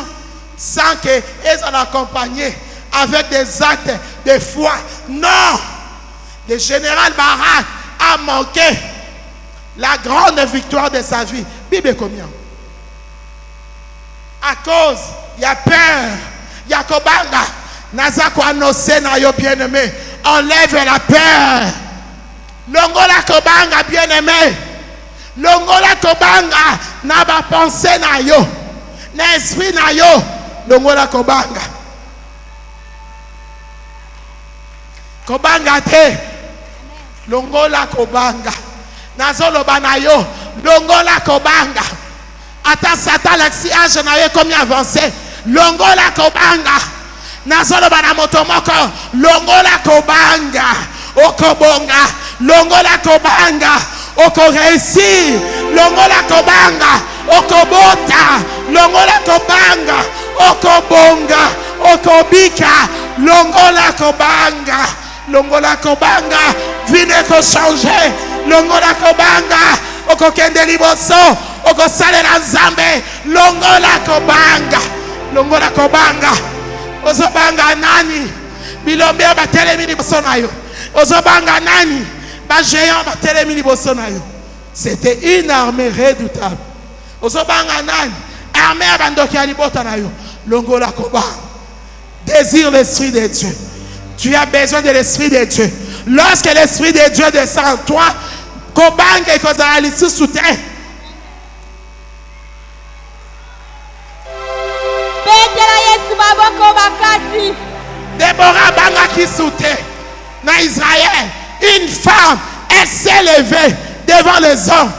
sans qu'elle soit accompagnée avec des actes de foi. Non. Le général Barak a manqué la grande victoire de sa vie. Bible combien? À cause, il y a peur. Il y a Kobanga. Nazako annoncé na yo bien-aimé. Enlève la peur. Longola Kobanga bien-aimé. Longola Kobanga na ba pensée na yo. Na esprit na yo. Longola Kobanga. Kobanga te. Longola Kobanga. Nazolo banayo. Longola Kobanga. Ata Satan l'axiage na yo comme avancé. longola kobanga. Nazoloba na moto moko, longola kobanga, okobonga, longola kobanga, oko réussir, longola kobanga, okobota, longola kobanga, okobonga, okobika, longola kobanga, longola kobanga, vine ko changer, longola kobanga, okokende liboso, okosalela nzambe, longola kobanga, longola kobanga. Ozobanga nani? Bilombe batelemi liboso na yo. Ozobanga nani? Ba géant batelemi liboso na yo. C'était une armée redoutable. Ozobanga nani? Armée abandoki ya libota na yo. Longola kobanga. Désire l'esprit de Dieu. Tu as besoin de l'esprit de Dieu. Lorsque l'esprit de Dieu descend en toi, kobanga ekozala lisusu te. Déborah banga qui sautait dans Israël. Une femme, elle s'est levée devant les hommes.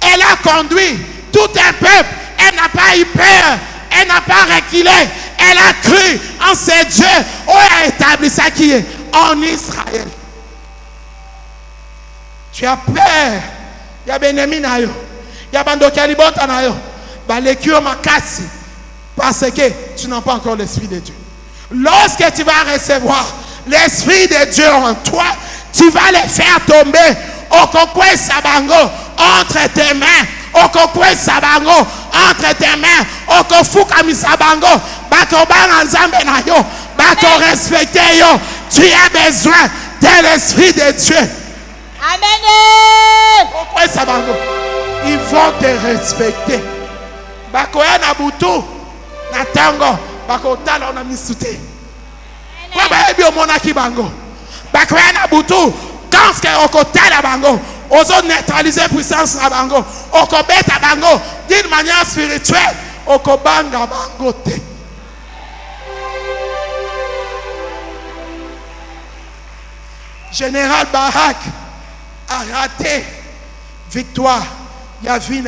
Elle a conduit tout un peuple. Elle n'a pas eu peur. Elle n'a pas reculé. Elle a cru en ce Dieu. On a établi ça qui est en Israël. Tu as peur. Il y a Benemi na yo. Il y a Bandoki Alibota na yo. Balekio makasi. Parce que tu n'as pas encore l'esprit de Dieu. Lorsque tu vas recevoir l'esprit de Dieu en toi, tu vas les faire tomber au kokwe sabango entre tes mains. Au kokwe sabango entre tes mains. Au kofuka misabango. Bako banga nzambe na yo. Bako respecte yo. Tu as besoin de l'esprit de Dieu. Amen. Kokwe sabango. Ils vont te respecter. Bako ya na butu. Natango. Bakotala on a mis sous terre. Kwa baebi omonaki bango. Bakoya na butu. Quand ce que okotala bango, ozo neutraliser puissance na bango. Okobeta bango d'une manière spirituelle. Okobanga bango te. Général Barak a raté victoire. Il y a vie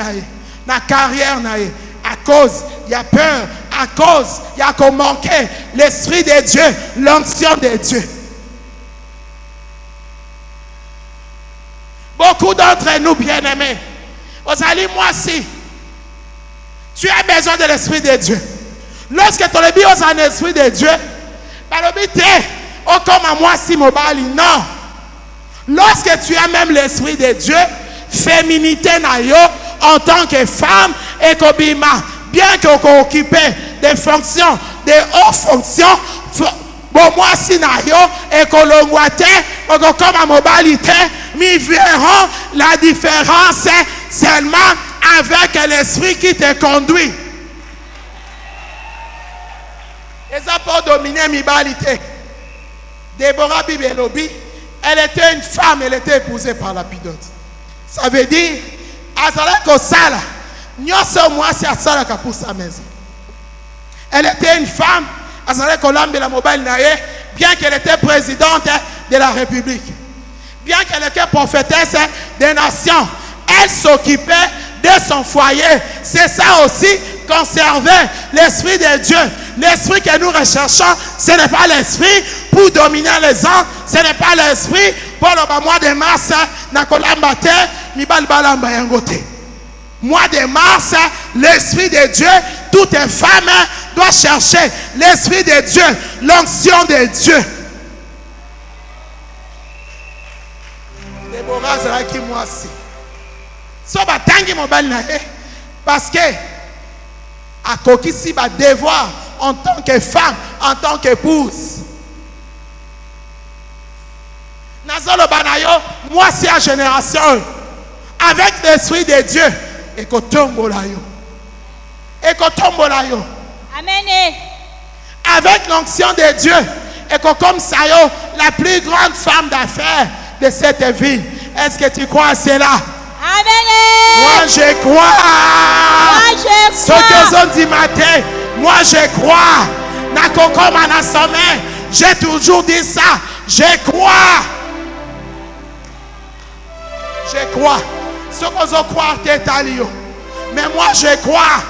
na carrière nae. À cause, il y a peur. À cause, il y a qu'on manquait l'esprit de Dieu, l'onction de Dieu. Beaucoup d'entre nous, bien-aimés, Osali, moi aussi, tu as besoin de l'esprit de Dieu. Lorsque tu as besoin de l'esprit de Dieu, comme à moi, si mobile, non. Lorsque tu as même l'esprit de Dieu, féminité nayo, en tant que femme, et kobima, bien qu'on occupe des fonctions, des hautes fonctions, bon moi si nayo, et qu'on l'onguate, comme à mobilité, nous verrons la différence seulement avec l'esprit qui te conduit. Et ça pour dominer mibalité. Déborah Bibelobi, elle était une femme, elle était épousée par la pidote. Ça veut dire, Azaleko Sala, nyoso moi si Asala pour sa maison. Elle était une femme, Azaleko Lambe la mobile nae, bien qu'elle était présidente de la République, bien qu'elle était prophétesse des nations, elle s'occupait de son foyer. C'est ça aussi, conserver l'esprit de Dieu. L'esprit que nous recherchons, ce n'est pas l'esprit pour dominer les hommes, ce n'est pas l'esprit pour le mois de mars, mois de mars, l'esprit de Dieu, toute femme doit chercher l'esprit de Dieu, l'onction de Dieu. Déborah Zalaki moi aussi. Parce que à Kokisi va devoir en tant que femme, en tant qu'épouse. Nazolo Banayo, moi c'est la génération avec l'esprit de Dieu et Kotombolayo. Et Kotombolayo. Amen. Avec l'onction de Dieu et comme ça la plus grande femme d'affaires de cette ville. Est-ce que tu crois à cela? Amen. Moi je crois. Moi je Ce crois. que ont dit matin, moi je crois. Nakoko manasome, j'ai toujours dit ça. Je crois. Je crois. Ce que je crois, c'est Talio. Mais moi je crois.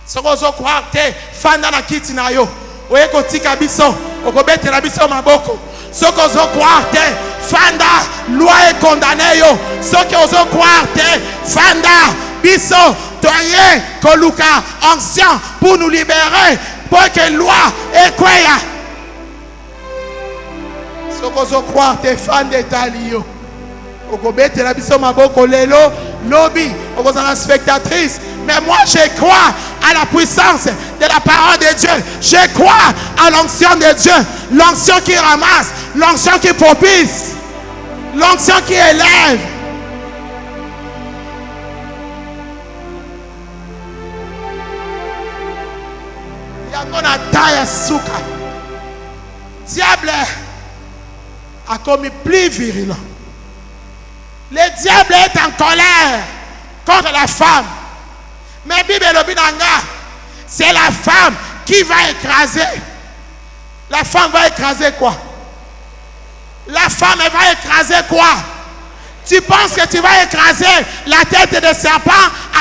Soko zo croire te fanda na kiti na yo. Oye kotika biso, okobetela biso maboko. Soko zo croire te fanda loi et condamné yo. Soko zo croire te fanda biso toye koluka ancien pour nous libérer pour que loi et quoi. Soko zo croire te fanda talio. Okobete la biso maboko lelo lobby okozana spectatrice, mais moi je crois à la puissance de la parole de Dieu. Je crois à l'onction de Dieu, l'onction qui ramasse, l'onction qui propice, l'onction qui élève. Yango na taille suka. Diable a commis plus virulent. Le diable est en colère contre la femme. Mais Bible Lobinanga, c'est la femme qui va écraser. La femme va écraser quoi? La femme elle va écraser quoi? Tu penses que tu vas écraser la tête de serpent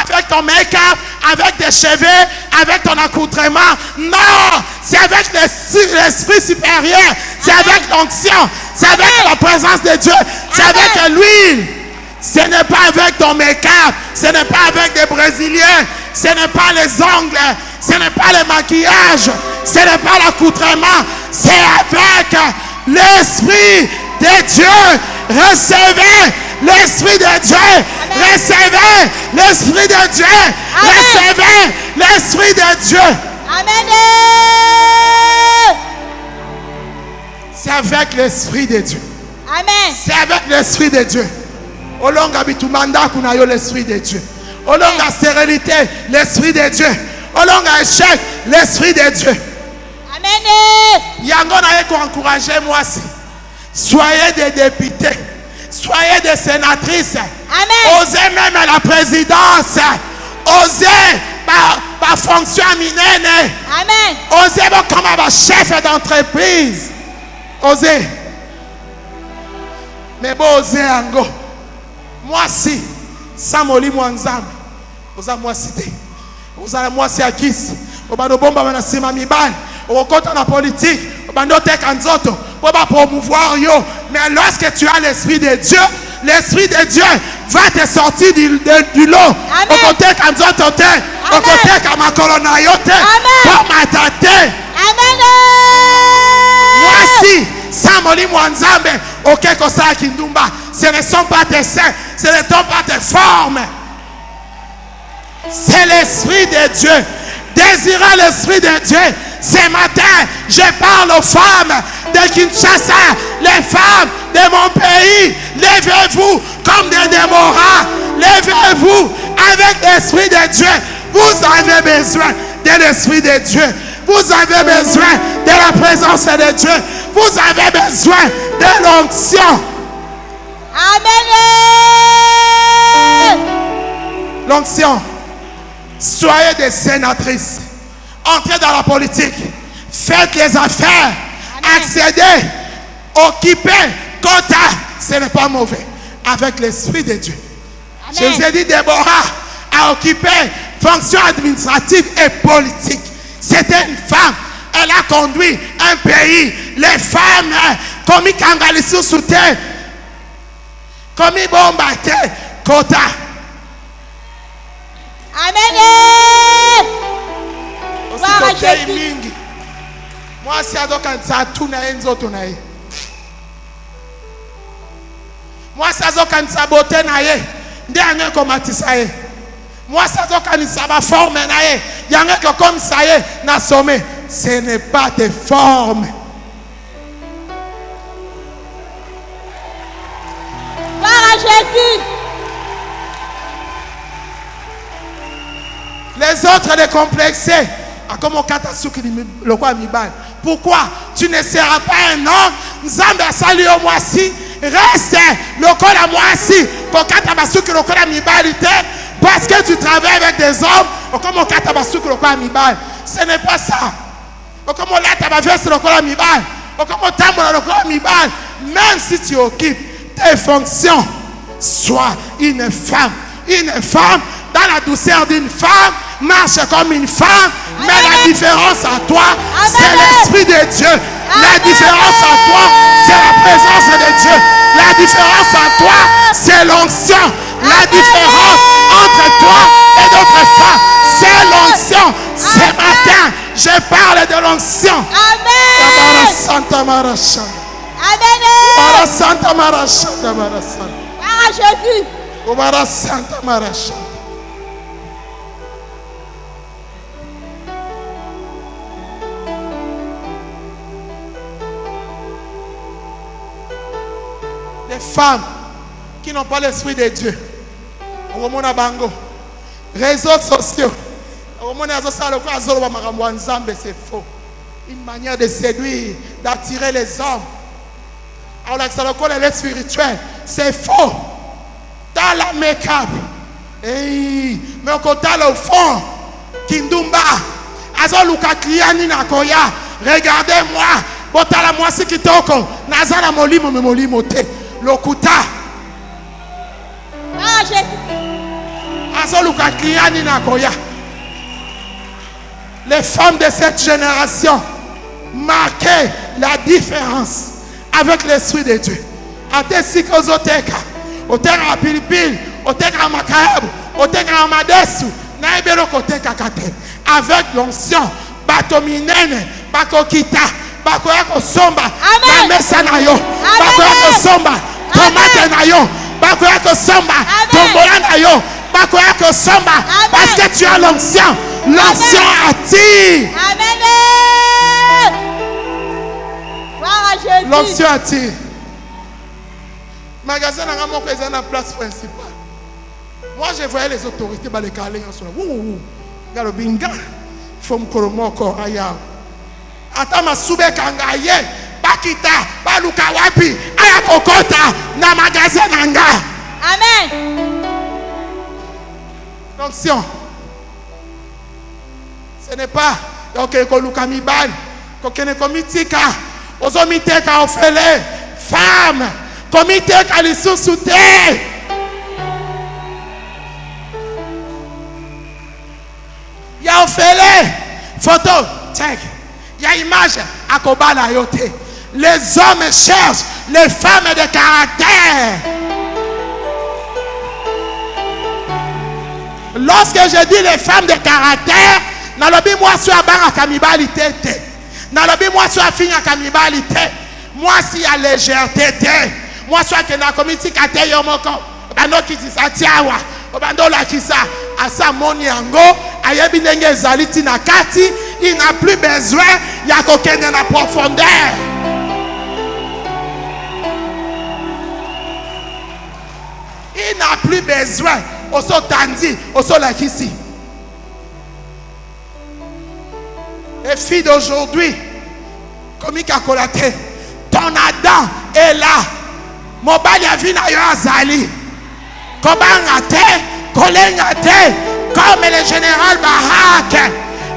avec ton make-up, avec tes cheveux, avec ton accoutrement? Non! C'est avec l'esprit supérieur. C'est avec l'onction. C'est avec la présence de Dieu. C'est avec l'huile. Ce n'est pas avec ton make-up. Ce n'est pas avec des Brésiliens. Ce n'est pas les ongles. Ce n'est pas le maquillage. Ce n'est pas l'accoutrement. C'est avec l'Esprit de Dieu. Recevez l'Esprit de Dieu. Amen. Recevez l'Esprit de Dieu. Amen. Recevez l'Esprit de Dieu. Amen. C'est avec l'Esprit de Dieu. Amen. C'est avec l'Esprit de Dieu. Olonga bitumanda kunayo l'Esprit de Dieu. Olonga sérénité, l'Esprit de Dieu. Olonga échec, l'Esprit de Dieu. Amen. Yango na yeko encourager moi aussi. Soyez des députés. Soyez des sénatrices. Amen. Osez même la présidence. Osez ma fonction minene. Amen. Osez comme un chef d'entreprise. Osez. Mais bon, osez ango. Moi si, sans moli mwanzambe. Oza moi cité. Oza moi si akis. Obano bomba wana sima mibali. Okota na politique. Obano teka nzoto. Pour promouvoir yo. Mais lorsque tu as l'Esprit de Dieu, l'Esprit de Dieu va te sortir du lot. Au côté quand Dieu te, au côté quand ma colonne yote, pour m'attaquer. Amen. Voici, Samoli Mwanzambe, ok kosa kindumba. Ce ne sont pas tes seins, ce ne sont pas tes formes. C'est l'Esprit de Dieu. Désirez l'Esprit de Dieu. Ce matin, je parle aux femmes de Kinshasa, les femmes de mon pays. Levez-vous comme des Déborah. Levez-vous avec l'Esprit de Dieu. Vous avez besoin de l'Esprit de Dieu. Vous avez besoin de la présence de Dieu. Vous avez besoin de l'onction. Amen. L'onction. Soyez des sénatrices. Entrez dans la politique. Faites les affaires. Amen. Accédez. Occupez. Quota. Ce n'est pas mauvais. Avec l'Esprit de Dieu. Amen. Je vous ai dit, Déborah a occupé fonction administrative et politique. C'était une femme. Elle a conduit un pays. Les femmes, comme ils kangalissent sous terre, comme ils bombardaient, quota. Amen. Moi, si je suis tout na enzo na ye. Moi, si je suis beauté na ye, ndenge komatisa ye. Moi, si je suis ba forme na ye, yanga comme ça ye na sommet. Ce n'est pas tes formes. Gloire à Jésus. Les autres décomplexés. Pourquoi tu ne seras pas un homme? Nzambe asali yo mwasi. Reste lokola mwasi. Kokata basuki lokola mibali te. Parce que tu travailles avec des hommes. Comme okata basuki lokola mibali. Ce n'est pas ça. Comme olata ba veste lokola mibali. Comme otambola lokola mibali. Même si tu occupes tes fonctions, sois une femme. Une femme dans la douceur d'une femme, marche comme une femme, mais la différence à toi, c'est l'Esprit de Dieu. La différence à toi, c'est la présence de Dieu. La différence à toi, c'est l'onction. La différence entre toi et d'autres femmes, c'est l'onction. Ce matin, je parle de l'onction. Amen. Santa Maracha. Amen. Santa Maracha. Maracha. Gloire à Jésus. Obara Santa Maracha. Les femmes qui n'ont pas l'esprit de Dieu, Romona Bango, réseaux sociaux, c'est faux. Une manière de séduire, d'attirer les hommes. Alors l'aide spirituelle, c'est faux. Dans la make-up, mais au côté au fond, Kindumba, Azoluka Kliani Nakoya, regardez-moi, Botala Mwasi Kitoko, Nazala Molimo Molimote, Lokuta. Ah, Jésus. Azoluka Kliani Nakoya. Les femmes de cette génération marquaient la différence avec l'Esprit de Dieu. Atesikosoteka, Oteka Pilipil, Oteka Makayabu, Oteka Madesu, Naibelo Koteka Kate. Avec l'onction, Batominene, Bakokita, Bakoyako Somba, Namesa Nayo, Bakoyako Somba, Tomate Nayo, Bakoyako Somba, Tombola Nayo, Bakoyako Somba, parce que tu as l'onction. L'onction attire. Amen. Gloire à Jésus. L'onction attire. Magasin n'a pas présent la place principale. Moi, je voyais les autorités dans les calés en soi. Ouh, galo binga. Faut me colomer encore ailleurs. Attends ma soube kangaye. Bakita, baluka wapi. Aya kokota na magasin nanga. Amen. L'onction. Ce n'est pas ok koluka mibal, kokene komitika, ozomiteka ofele, femme, komiteka lisusu te. Ya ofele, photo, check. Ya image akobala yote. Les hommes cherchent les femmes de caractère. Lorsque je dis les femmes de caractère, nalobi moi suis à banga kamibalité te. Nalobi moi suis à finir kamibalité. Moi si à légèreté te. Moi suis à kena komiti kate yomoko. Bando kitisa tiawa. Bando la kisa asa moni ango. Ayebi ndenge zaliti na kati. Il n'a plus besoin. Ya kokende na profondeur. Il n'a plus besoin. Oso tandi. Oso la kisi. Les filles d'aujourd'hui, comme Kakolaté, ton Adam est là. Mobile Yavina Yoazali. Kobangate, Kolengate, comme le général Barak.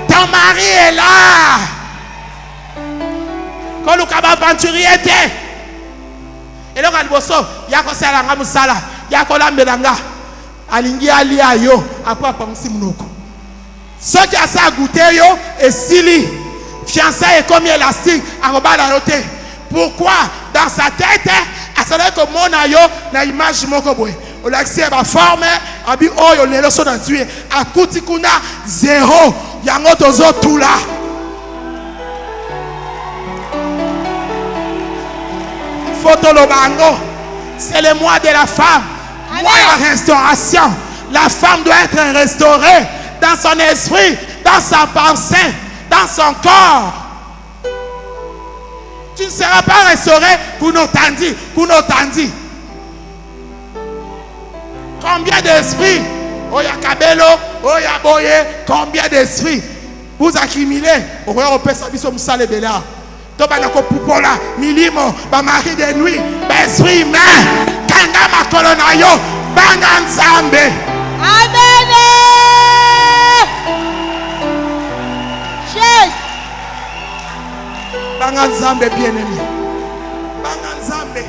Ton mari est là. Kolukaba Venturiete. Et là, Kalboso, Yako Salanga Musala, Yako Lambelanga, Alingi Ali Ayo, après Pamsi Mnoko. Ce qui a ça goûté yo et Sili, fiançailles est comme élastique à Robala Yote. Pourquoi dans sa tête, à ce que mon ayo na image mokoboy. On l'accès à forme, abi oyo les leçons dans tuer. À Kutikuna zéro, yango tozo tout là. Photo Lobango, c'est le mois de la femme. Mois de la restauration. La femme doit être restaurée dans son esprit, dans sa pensée, dans son corps. Tu ne seras pas restauré Kunotandi. Combien d'esprits? Oya Kabelo, Oya Boye, combien d'esprits vous accumulez? Oya Opesa Biso Msale Bela. Tobanako Pupola, Milimo, Bamari de nuit, esprit humain, Kanga Makolonayo, Bangan Zambe. Amen. Jésus. Bangan Zambe bien-aimé. Bangan Zambe.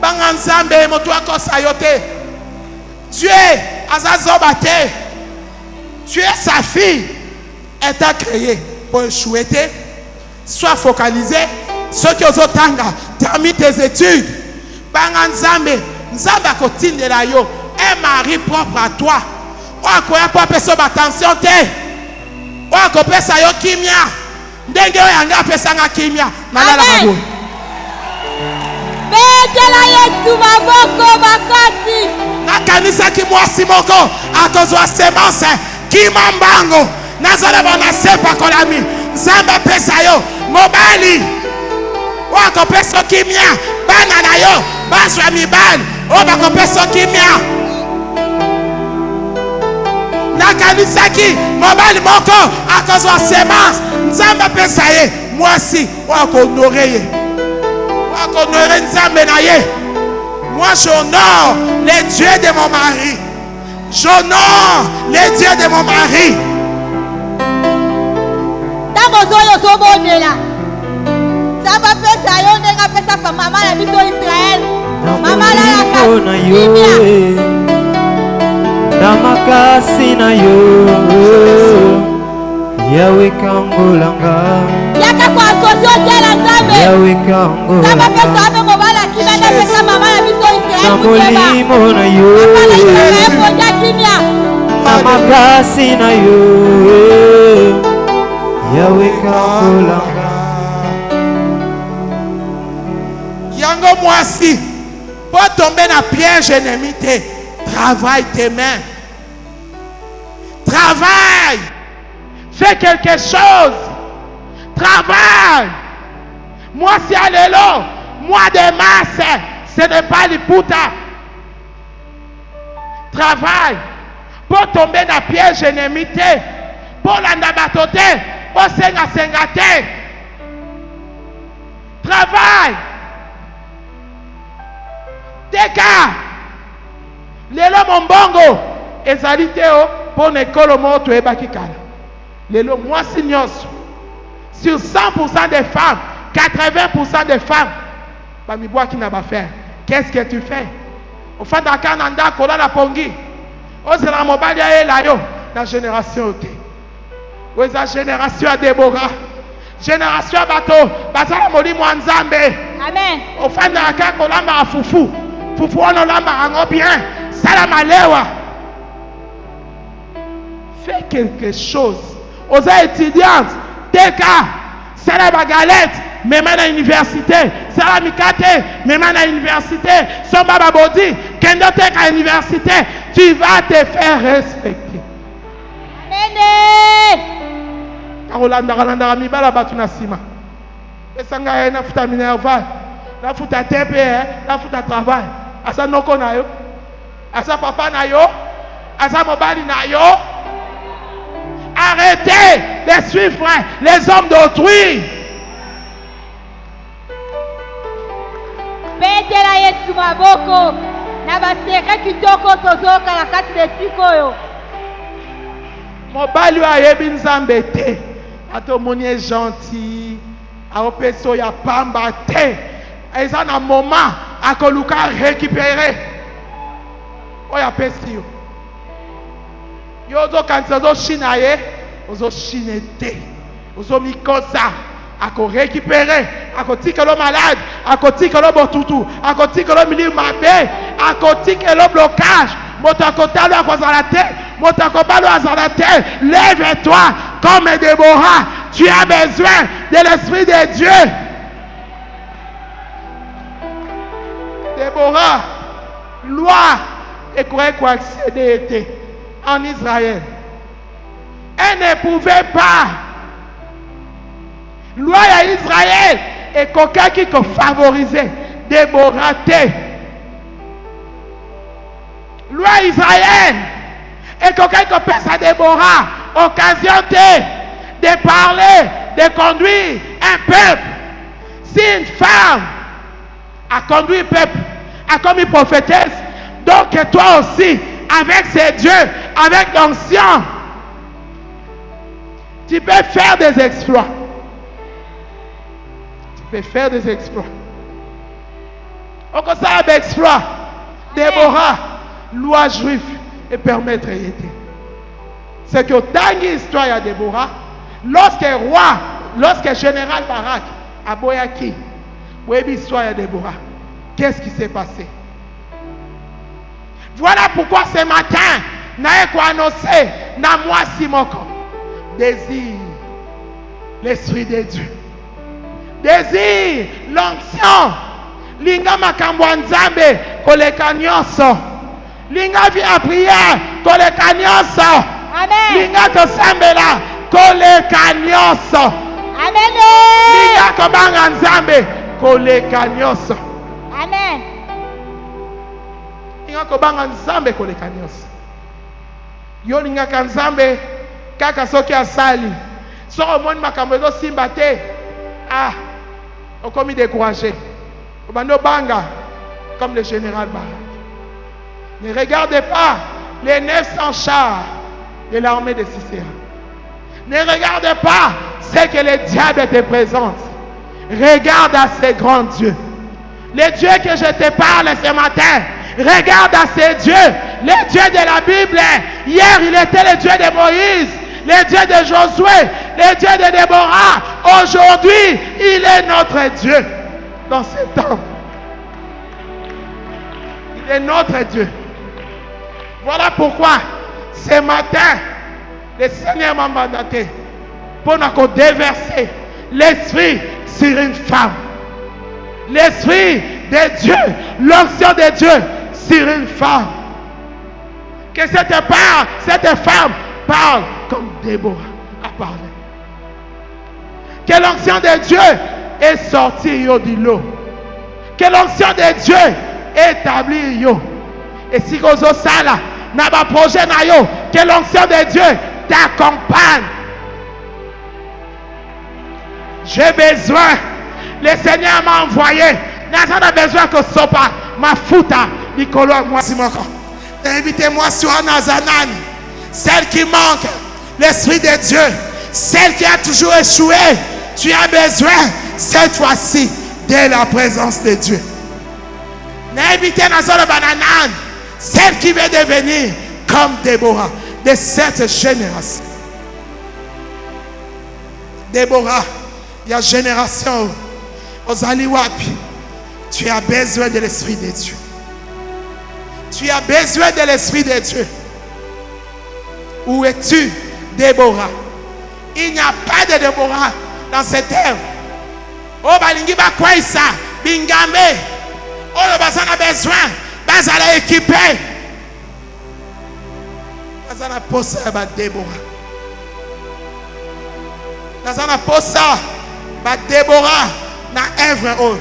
Bangan Zambe, Motoako Sayote. Dieu, Azazobate, tu es sa fille. Elle t'a créé pour échouer. Sois focalisé. Ceux qui ont tanga, termine tes études. Bangan Nzambe, Nzambe akotinde la yo. Un mari propre à toi. Ou akoya pas personne attention te. Ou akope sa yo kimia. Ndenge yo yanga pesa nga kimia. Malala Amen. babu. Betela Yesu maboko makasi. Nakanisa ki mwasi moko akozwa semence kimambango. Nazala bana sepa kolami. Nzambe pesa yo mobali. Ou akope so kimia. Bana na yo. Baswa mibali. Ou akope so kimia. Nakanisaki mobali moko akozwa semence Nzambe pesa ye mwasi wakonore ye wakonore Nzambe na ye. Moi j'honore les dieux de mon mari, j'honore les dieux de mon mari. Tango zoyo zobondela. Nzambe pesa yo ndenga pesa pa mama na biso Israël. Mama la yaka. Damakasi na yo Yawe kangolanga Yaka kwa asosio tela Nzambe. Yawe kangolanga Nzambe pesa ame mobala kima na pesa mama na biso Israël kuteba. Namolimo na yo Mama na Israël moja kimia. Damakasi na yo Yawe kangolanga Yango mwasi pour tomber dans piège ennemi te. Travaille tes mains. Travaille. Fais quelque chose. Travaille. Moi, c'est allélo. Moi, de mars, ce n'est pas l'ipouta. Travaille. Pour tomber dans piège ennemi. Pour l'andabatote. Pour sengate. Travaille. Teka. Lelo mombongo ezali te o pour nekolo moto ebaki kala. Lelo mwasi nyonso sur 100% des femmes, 80% des femmes bamibwaki na bafaire. Qu'est-ce que tu fais? Ofanda kana ndako la pongi. Ozela mobali ya ela yo na génération te. Oza génération ya Déborah. Génération ya bato bazala molimo wa Nzambe. Amen. Ofanda ka kolamba fufu. Fufu wana lamba ango bien. Salamalewa. Fais quelque chose. Aux étudiantes, Teka, Salama Galette, même à l'université, Salamikate, même à l'université, Somba Babodi, Kendo Teka à l'université, tu vas te faire respecter. Amen. Karolanda Rolanda Mibala Batuna Sima. Esanga na futa minerval, na futa TPE, na futa travail. Asa noko na yo. Asa papa na yo, asa mobali na yo. Arrêtez de suivre les hommes d'autrui. Betela Yesu maboko na baseka kitoko tozoka na kati de sikoyo. Mobali wa yebi Nzambe te. Atomoni est gentil. Aopeso ya pamba te. Eza na moment akoluka récupérer. Oya pesi yo. Yo ozo kanisa ozo shina ye. Ozo shine te. Ozo mikosa. Ako récupérer. Ako tikelo malade. Ako tikelo botutu. Ako tikelo mili mabe. Ako tikelo blocage. Motakotalo akozala te. Motakobalo azala te. Lève-toi comme Déborah. Tu as besoin de l'Esprit de Dieu. Déborah, loi et quoi accéder en Israël. Elle ne pouvait pas. Loi à Israël et quelqu'un qui favorisait Déborah. Loi à Israël et quelqu'un qui pense à Déborah. Occasion de parler, de conduire un peuple. Si une femme a conduit un peuple, a commis prophétesse, donc toi aussi, avec ces dieux, avec l'onction, tu peux faire des exploits. Tu peux faire des exploits. On commence à exploit. Déborah, loi juive et permettre d'aider. C'est que dans l'histoire de Déborah, lorsque général Barak a Boyaki, l'histoire de Déborah, qu'est-ce qui s'est passé? Voilà pourquoi ce matin, nous avons annoncé dans moi Simoko, désir l'Esprit de Dieu. Désir l'onction. Linga makambwa nzambe koleka nyonso. Linga vi a prière koleka nyonso. Amen. Linga tosambela koleka nyonso. Amen. Linga kobanga nzambe koleka nyonso. Amen. Linga kobanga nzambe koleka nyonso. Yo linga kanzambe kaka soki asali. Soko moni makambo ezo simba te. Ah, on commis découragé. Obando banga comme le général Barak. Ne regardez pas les 900 chars de l'armée de Sisera. Ne regardez pas ce que le diable te présente. Regarde à ce grand Dieu. Le Dieu que je te parle ce matin. Regarde à ce Dieu. Le Dieu de la Bible. Hier, il était le Dieu de Moïse. Le Dieu de Josué. Le Dieu de Déborah. Aujourd'hui, il est notre Dieu. Dans ce temps. Il est notre Dieu. Voilà pourquoi, ce matin, le Seigneur m'a mandaté pour nous déverser l'esprit sur une femme. L'esprit de Dieu, l'onction de Dieu sur une femme. Que cette femme parle comme Déborah a parlé. Que l'onction de Dieu est sortie du lot. Que l'onction de Dieu est établie. Et si vous avez ça là, n'a pas projet que l'onction de Dieu t'accompagne. J'ai besoin. Le Seigneur m'a envoyé. N'a besoin que ce soit ma fouta. Invitez-moi sur Anazanan. Celle qui manque. L'Esprit de Dieu. Celle qui a toujours échoué. Tu as besoin cette fois-ci de la présence de Dieu. N'invitez dans le bananan. Celle qui veut devenir comme Déborah de cette génération. Déborah, il y a génération. Ozaliwapi, tu as besoin de l'Esprit de Dieu. Tu as besoin de l'Esprit de Dieu. Où es-tu, Déborah? Il n'y a pas de Déborah dans cette terre. Oh, balingi ba kwaisa, bingambe. Oh, le bazan a besoin. Bazala équipé. Bazana posa ba Déborah. Bazana posa ba Déborah na œuvre.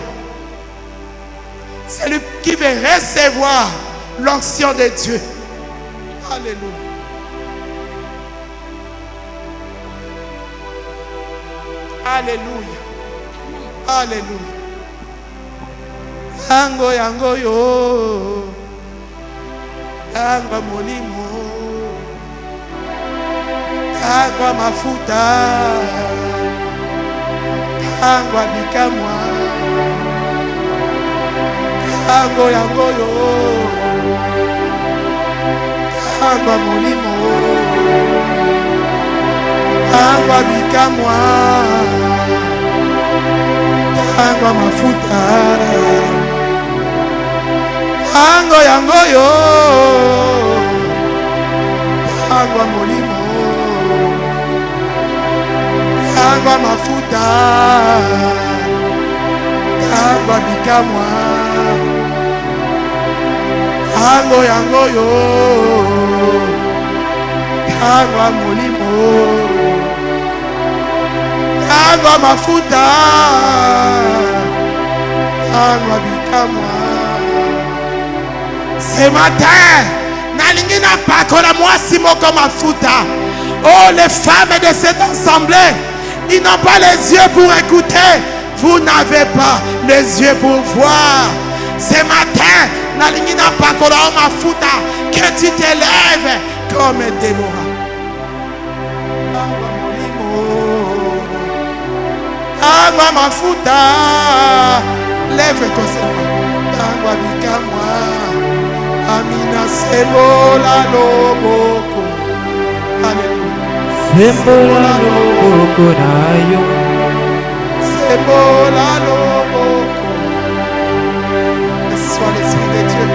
C'est lui qui veut recevoir l'onction de Dieu. Alléluia. Alléluia. Alléluia. Yango yango yo. Yango molimo. Yango mafuta. Yango bikamwa. Yango yango yo. Yango molimo. Yango bikamwa. Yango mafuta. Yango yango yo. Yango molimo. Yango mafuta. Yango bikamwa. Yango yango yo. Yango molimo. Yango mafuta. Yango bikamwa. Ce matin, nalingi na pakola moi simoko mafuta. Oh, les femmes de cette assemblée, ils n'ont pas les yeux pour écouter. Vous n'avez pas les yeux pour voir. Ce matin, nalingi na pakola mafuta. Que tu t'élèves comme Déborah. Agua mafuta. Lève-toi seulement. Agua bikamwa. Amina sebola loboko. Alléluia. Sembola loboko na yo. Sebola loboko. Reçois l'Esprit de Dieu.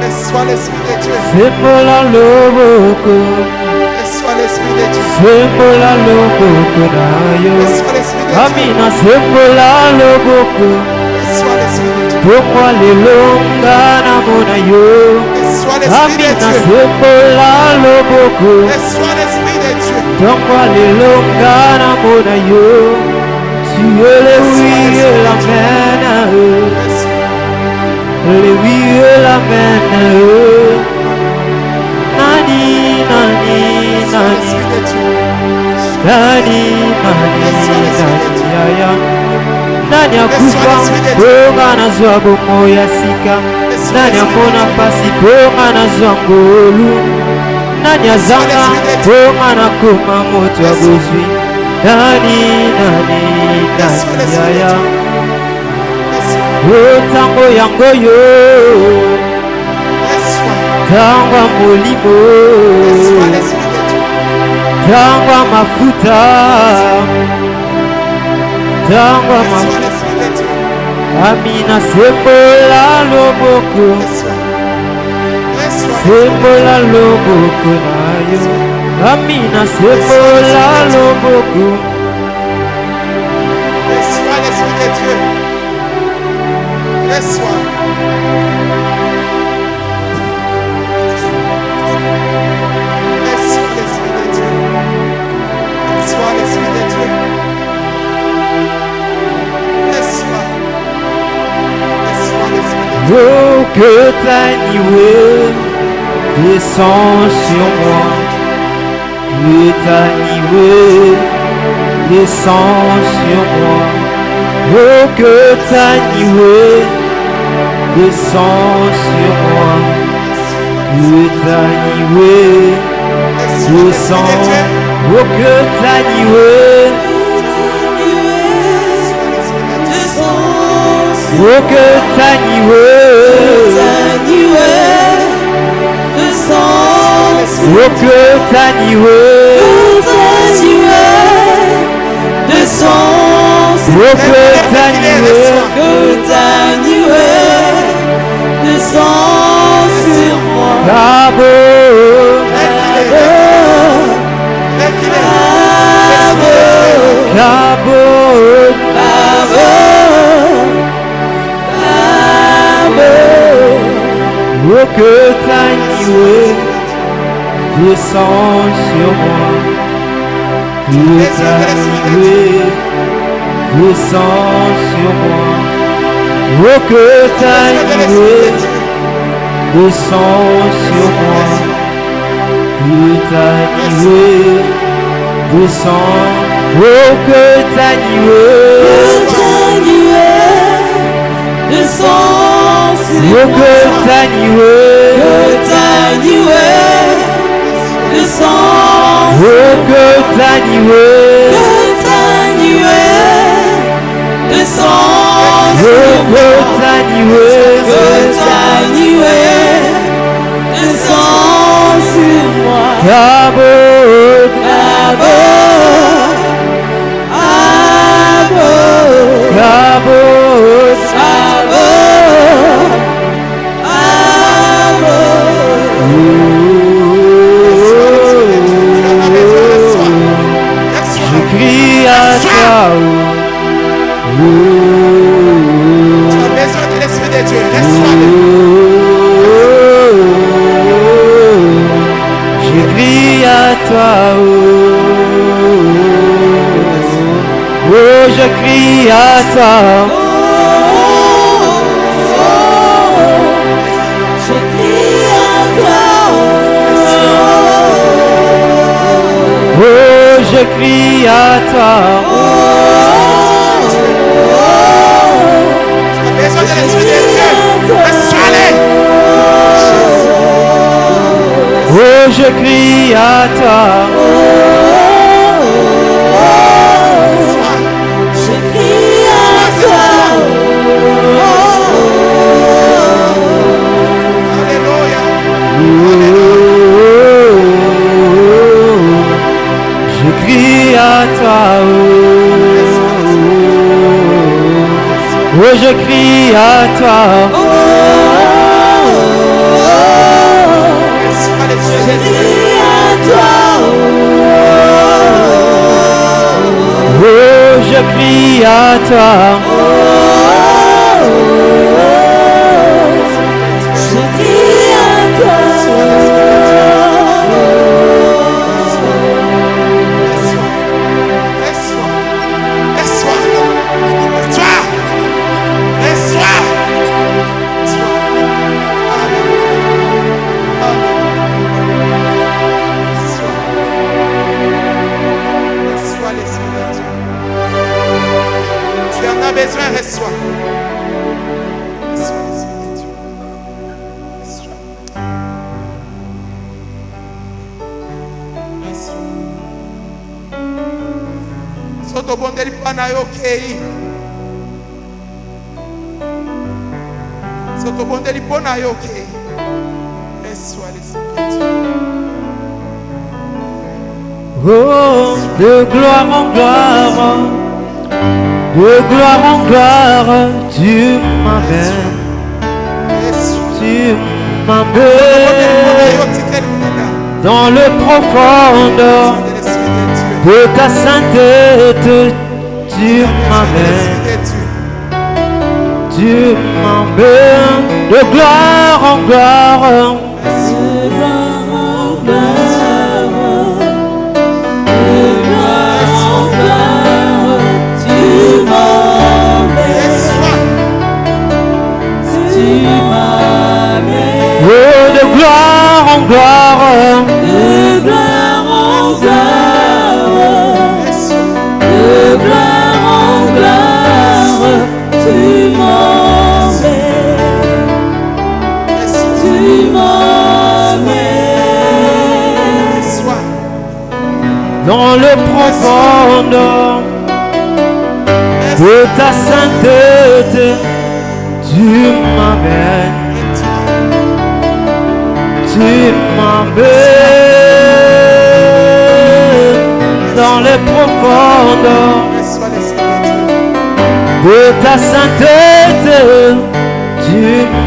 Reçois l'Esprit de Dieu. Sembola loboko. Reçois l'Esprit de Dieu. Sembola loboko na yo. Reçois l'Esprit de Dieu. Amina sembola loboko. Reçois l'Esprit de Dieu. Pokwa lelonga na mona yo. Reçois l'Esprit de Amina Dieu. sembola loboko. Reçois l'Esprit de Dieu. Pokwa lelonga na mona yo. Tu es le oui et l'amen. Le oui et l'amen. Nani, nani, nani. Nani, nani, nani, yaya. Nani akufa bonga nazwa bomo ya sika. Nani amona pasi bonga nazwa ngolu. Nani azanga bonga nakoma moto ya bozwi. Nani, nani, nani, yaya. Otango yango yo. Tangwa molimo. Tangwa mafuta. Tangwa mafuta. Amina sembola loboko. Sembola loboko na yo. Amina sembola loboko. Reçois l'Esprit de Dieu. Reçois. Reçois l'Esprit de Dieu. Reçois l'Esprit de Dieu. Reçois. Reçois l'Esprit de Dieu. Oh, que ta nuée descend sur moi. Que ta nuée descend sur moi. Oh, que ta nuée descend sur moi. Que ta nuée descend. Oh, que ta nuée. Oh, que ta nuée. Oh, que ta nuée. Oh, que ta nuée. Cabo. Cabo. Oh, que ta nuée descend sur moi. Que ta nuée descend sur moi. Oh, que ta nuée descend sur moi. Que ta nuée descend. Oh, que ta nuée. Oh, que ta nuée. Oh, que ta nuée. Oh, que ta nuée. Cabo. Cabo. Je crie à toi. Tu as besoin de l'Esprit de Dieu. Reçois-le. Je crie à toi. Oh, je crie à toi. Oh, je crie à toi. Tu as besoin de l'Esprit de Dieu. Reçois-le. Oh, je crie à toi. Reçois. 'Je crie à toi. crie à toi, oh, je crie à toi, Je crie à toi, oh, je crie à toi, je crie à toi. Besoin, reçois. Reçois l'Esprit de Dieu. Reçois. Reçois. Soto bondeli pana yo kei. Soto bondeli pana yo kei. Reçois l'Esprit de Dieu. oh, de gloire en gloire. De gloire en gloire, tu m'amènes, tu m'amènes dans le profondeur de ta sainteté, tu m'amènes, de gloire en gloire. Oh, de gloire en gloire, De gloire en gloire, de gloire en gloire, tu m'emmènes, dans le profondeur de ta sainteté, tu m'amènes. Tu m'emmènes dans les profondeurs de ta sainteté, tu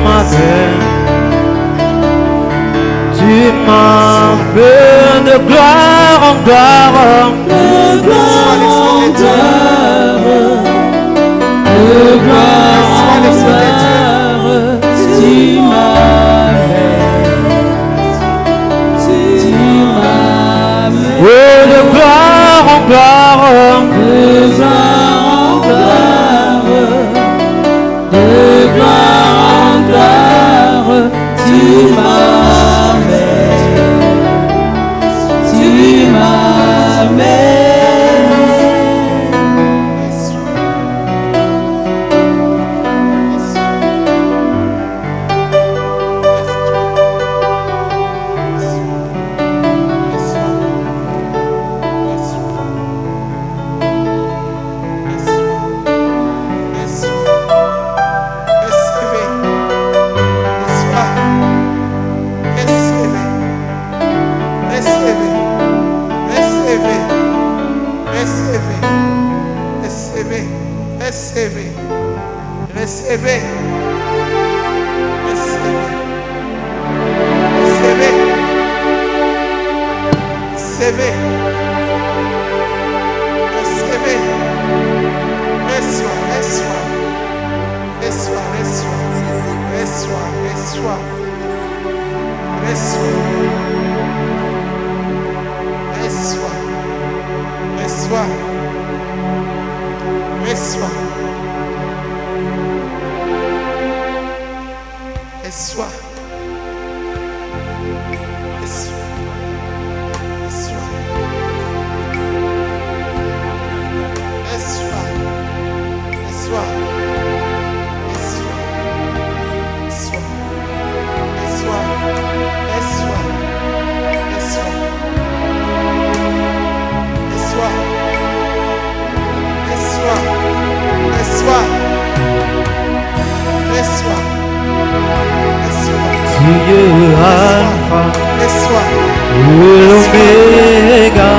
m'emmènes de gloire en gloire, de gloire en gloire, de gloire en gloire, tu oh, de gloire en gloire, de gloire en gloire, de gloire en gloire, tu m'amènes, tu m'amènes. Recevez. Dieu Alpha, l'Oméga,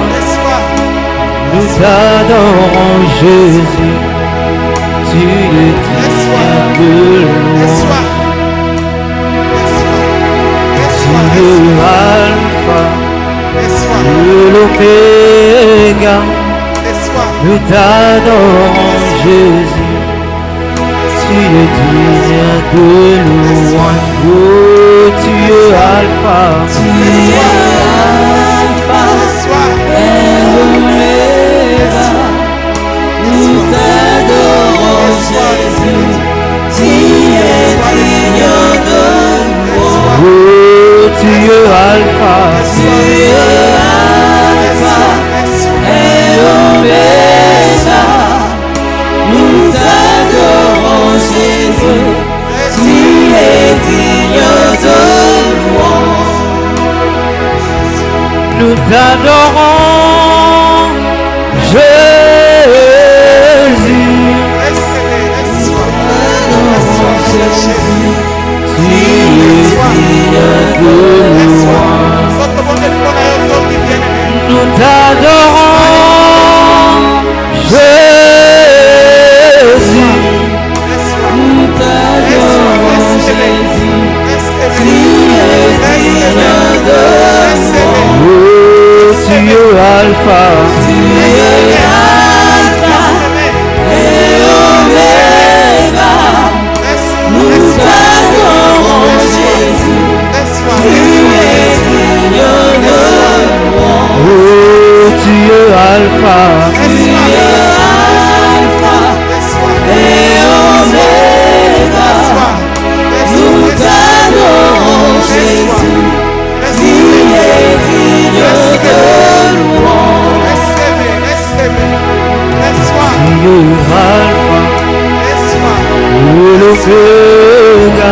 t'adorons Jésus, tu es digne de louange. Tu es Alpha et l'Oméga, nous t'adorons Jésus, tu es digne de louange. Oh, tu es Alpha, et Oméga, nous t'adorons Jésus, tu es digne de louange. Oh, tu es Alpha, et Oméga, nous t'adorons Jésus, tu es digne de louange. Nous t'adorons Jésus, tu es digne de louange. Nous t'adorons Jésus, nous t'adorons Jésus, tu es digne de louange. Oh, tu es Alpha, et Oméga, nous t'adorons Jésus, tu es digne de louange. Oh, tu es Alpha, et Oméga, nous t'adorons Jésus, tu es digne de louange. Tu es Alpha, et l'Oméga,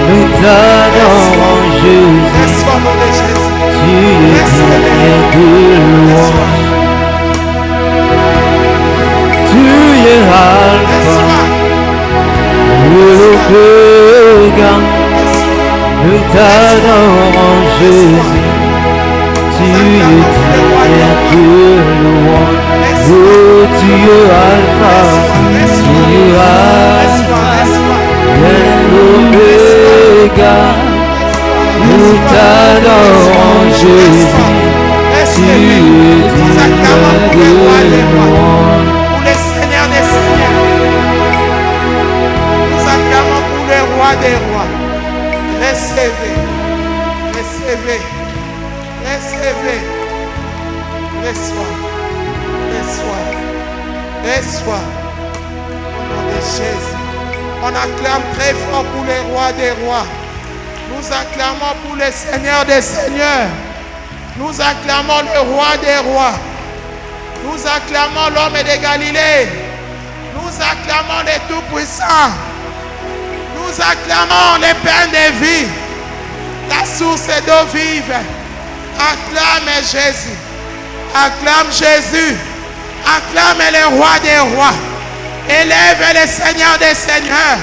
nous t'adorons Jésus, tu es digne de louange. Tu es Alpha, et l'Oméga, nous t'adorons Jésus, tu es digne de louange. Oh, tu es Alpha, et l'Oméga, nous t'adorons Jésus, tu es digne de louange. Pour le Seigneur des Seigneurs, nous acclamons pour le Roi des Rois. Recevez, recevez, recevez, reçois, reçois, reçois. Au nom de Jésus, on acclame très fort pour le Roi des Rois. Nous acclamons pour le Seigneur des Seigneurs. Nous acclamons le Roi des Rois. Nous acclamons l'homme de Galilée. Nous acclamons le Tout-Puissant. Nous acclamons le Pain de vie, la source d'eau vive. Acclame Jésus. Acclame Jésus. Acclame le Roi des Rois. Élève le Seigneur des Seigneurs.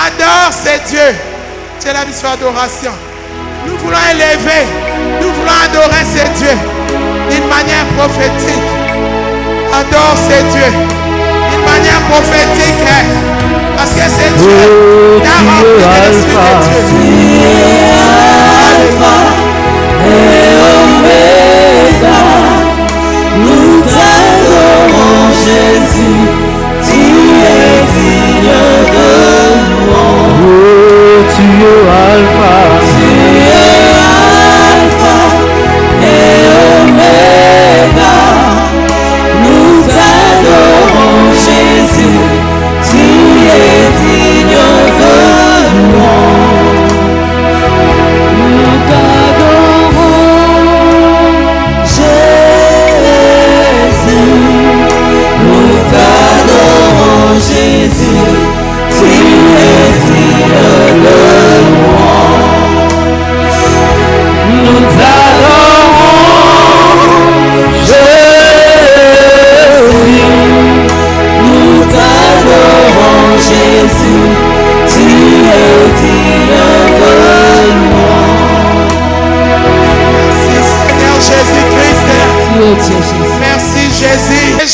Adore ce Dieu. C'est la mission d'adoration. Nous voulons élever, nous voulons adorer ce Dieu d'une manière prophétique. Adore ce Dieu d'une manière prophétique. Parce que c'est Dieu qui a rempli l'esprit de Dieu. Alpha et Oméga, nous t'adorons Jésus, tu es digne de louange. Oh, tu es Alpha, et Oméga, nous t'adorons Jésus, tu es digne de louange. Nous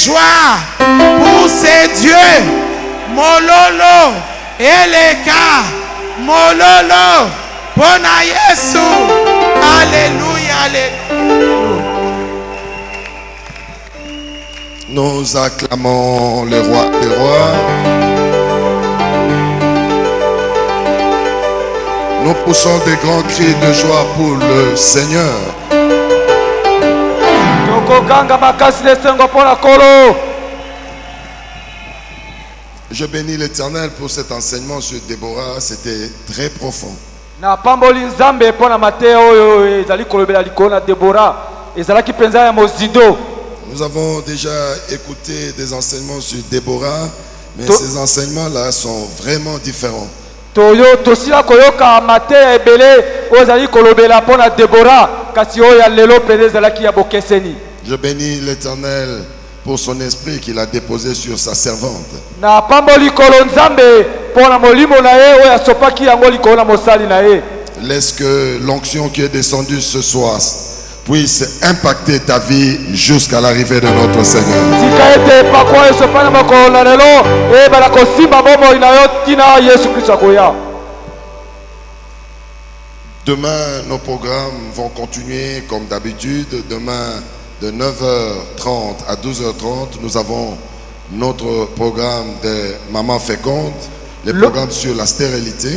joie pour ces dieux. Mololo, Eleka, Mololo, Bona Yesu. Alléluia, alléluia. Nous acclamons le roi des rois. Nous poussons des grands cris de joie pour le Seigneur. Je bénis l'Éternel pour cet enseignement sur Déborah. C'était très profond. Nous avons déjà écouté des enseignements sur Déborah, mais ces enseignements-là sont vraiment différents. Je bénis l'Éternel pour son esprit qu'il a déposé sur sa servante. Laisse que l'onction qui est descendue ce soir puisse impacter ta vie jusqu'à l'arrivée de notre Seigneur. Demain, nos programmes vont continuer comme d'habitude. Demain, de 9h30 à 12h30, nous avons notre programme de Maman Féconde, les programmes sur la stérilité.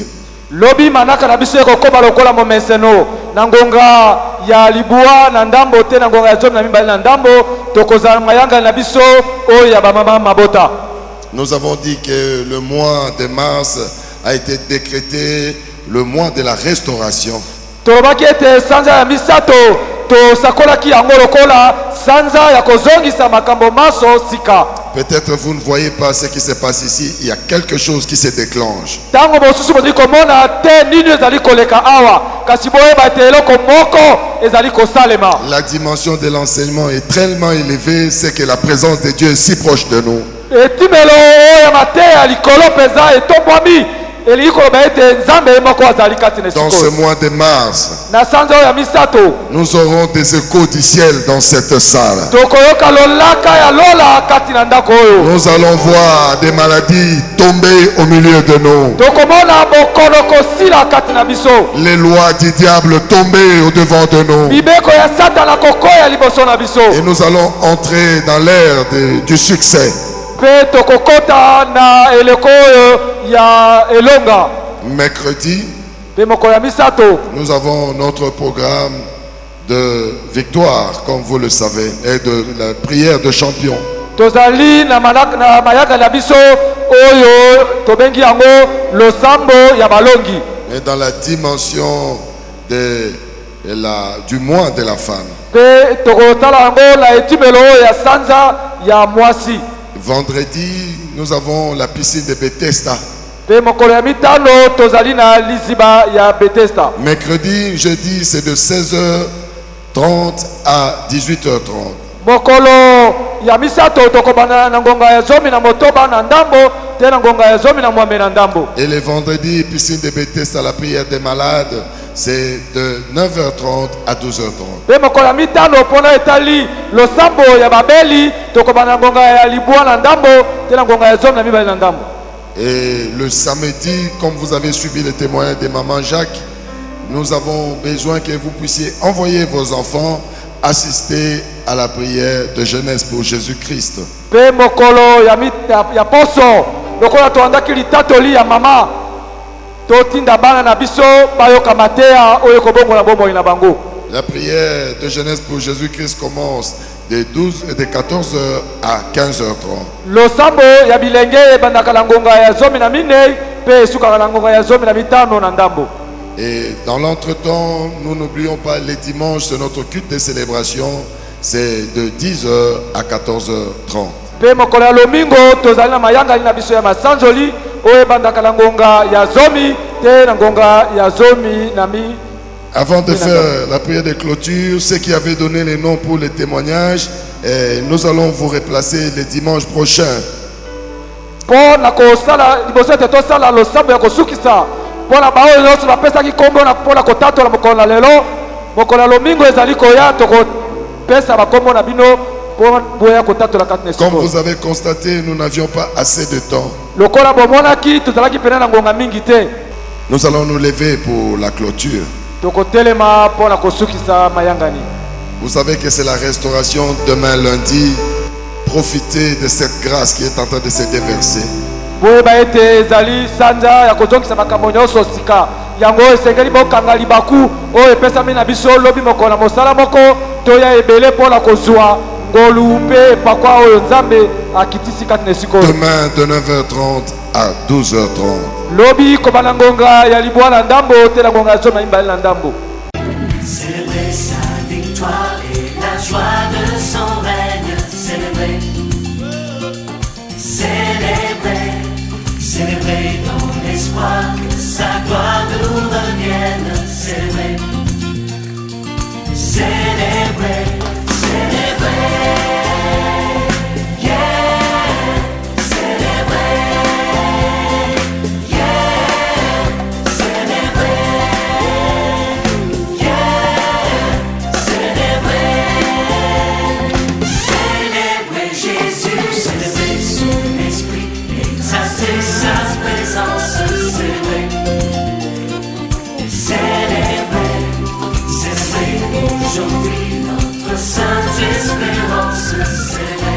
Lobi manaka na biso ekokoba lokola momeseno na ngonga ya libua na ndambo te na ngonga ya zomi na mibali na ndambo tokozala mayanga na biso oyo ya bamama mabota. Nous avons dit que le mois de mars a été décrété le mois de la restauration. Tolobaki ete sanza ya misato tosakolaki yango lokola sanza ya kozongisa makambo maso sika. Peut-être vous ne voyez pas ce qui se passe ici. Il y a quelque chose qui se déclenche. La dimension de l'enseignement est tellement élevée, c'est que la présence de Dieu est si proche de nous. Dans ce mois de mars, nous aurons des échos du ciel dans cette salle. Nous allons voir des maladies tomber au milieu de nous. Les lois du diable tomber au devant de nous. Et nous allons entrer dans l'ère du succès. Mercredi, nous avons notre programme de victoire, comme vous le savez, et de la prière de champion. Et dans la dimension du mois de la femme. Vendredi, nous avons la piscine de Bethesda. Mercredi, jeudi, c'est de 16h30 à 18h30. Et les vendredis, piscine de Bethesda, la prière des malades, c'est de 9h30 à 12h30. Et le samedi, comme vous avez suivi le témoignage de Maman Jacques, nous avons besoin que vous puissiez envoyer vos enfants assister à la prière de jeunesse pour Jésus-Christ. La prière de jeunesse pour Jésus-Christ commence de 14h à 15h30. Et dans l'entretemps, nous n'oublions pas les dimanches, c'est notre culte de célébration, c'est de 10h à 14h30. Avant de faire la prière de clôture, ceux qui avaient donné les noms pour les témoignages, nous allons vous replacer les dimanches prochains. mpo boya kotatola kati na Comme esika. vous avez constaté, nous n'avions pas assez de temps. Lokola bomonaki tozalaki pene na ngonga mingi te. Nous allons nous lever pour la clôture. Tokotelema mpo na kosukisa mayangani. Vous savez que c'est la restauration demain lundi. Profitez de cette grâce qui est en train de se déverser. Boyeba ete ezali sanza ya kozongisa makambo nyonso sika. Yango esengeli bokanga libaku oyo epesami na biso lobi moko na mosala moko toya ebele mpo na kozwa ngolu mpe epakwa oyo nzambe akitisi kati na esika oyo. Demain de 9h30 à 12h30. Lobi kobana ngonga ya libwa na ndambo te na ngonga ya zomi na mibale na ndambo. Célébrer sa victoire et la joie de son règne. Célébrer, célébrer, célébrer dans l'espoir que sa gloire nous revienne. Célébrer, célébrer, célébrer. Yeah, célébrer. Yeah, célébrer. Yeah, célébrer. Célébrer Jésus, célébrer son esprit, exalter sa présence. Célébrer, célébrer, célébrer aujourd'hui notre sainte espérance. Célébrer.